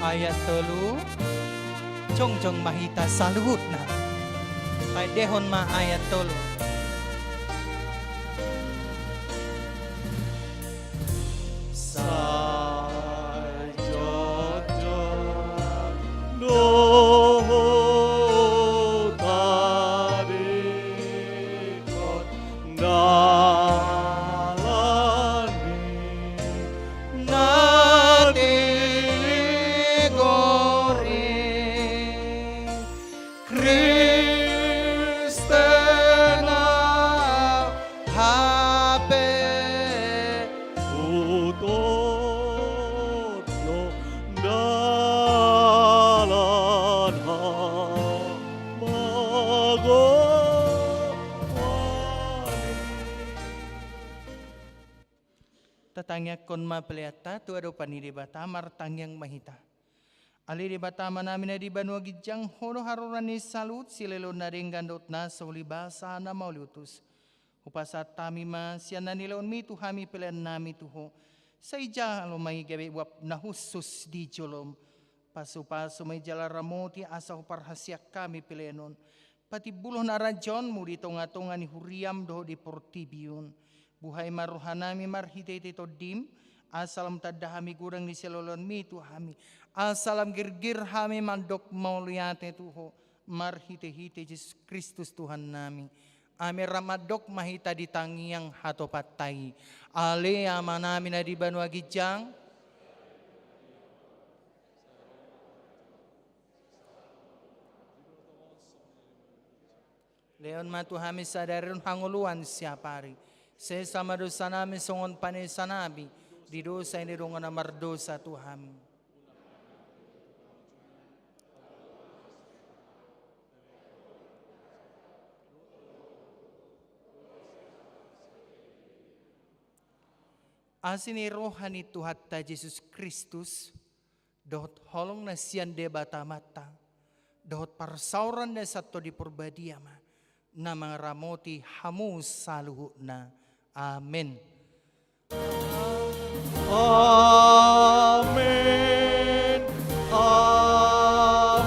ayat 3 Jongjong mahita saluhut na. Pai dehon ma ayat 3. Tatangya kon mapeliata tu ado panidi bata martangyang mahita. Ali di bata manamina di banua gijang hono harurani salut silelo naring gandot na sauli basa na mauliutus. Upasat tami ma siana nilaon mi tuhami pelian nami tuho. Sa ija lo may gabi wap na husus di jolom. Paso-paso may jala ramoti asa parhasyak kami pelianon. Pati buloh na rajon mo di tonga-tonga ni huriam doho di portibion. Buhay maruhanami marhite to dim, asalam tadahami gurang ni selolon mi tu hami, asalam girgir hami mandok mauliate tuho, marhite-hite Jesus Kristus Tuhan nami. Ame ramadok mahita di tangiang hato patay. Ale amanami na di banua gijang. Leon matuhami sadarun hanguluan siapari. Sesama dosa namin songon panesa nabi, di dosa ini dongan na mardosa Tuhan. Asini rohani Tuhan ta Yesus Kristus, dohot holong na siyan debata mata, dohot parsauran na sato di purbadiama, na mga ramoti hamus saluhu na. Amin. Amen. Amen.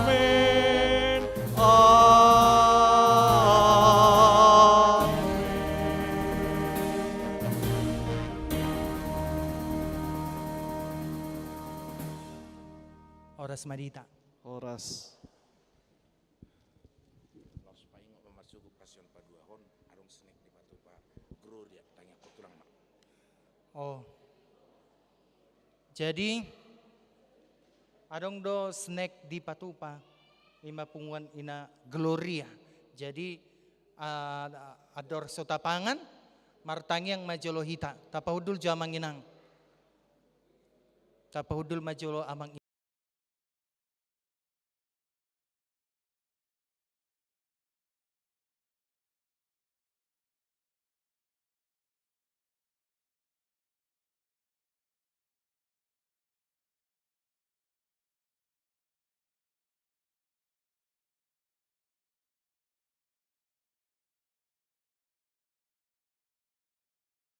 Amen. Oras madita. Oras. Los paing memasuku pasion paduahon arung senek di batu pa guru dia tanya kutulang mak. Oh. Jadi adong do snack di patupa lima punguan ina gloria. Jadi ador sotapangan martangyang majolohita tapahudul jamang inang. Tapahudul majolo amang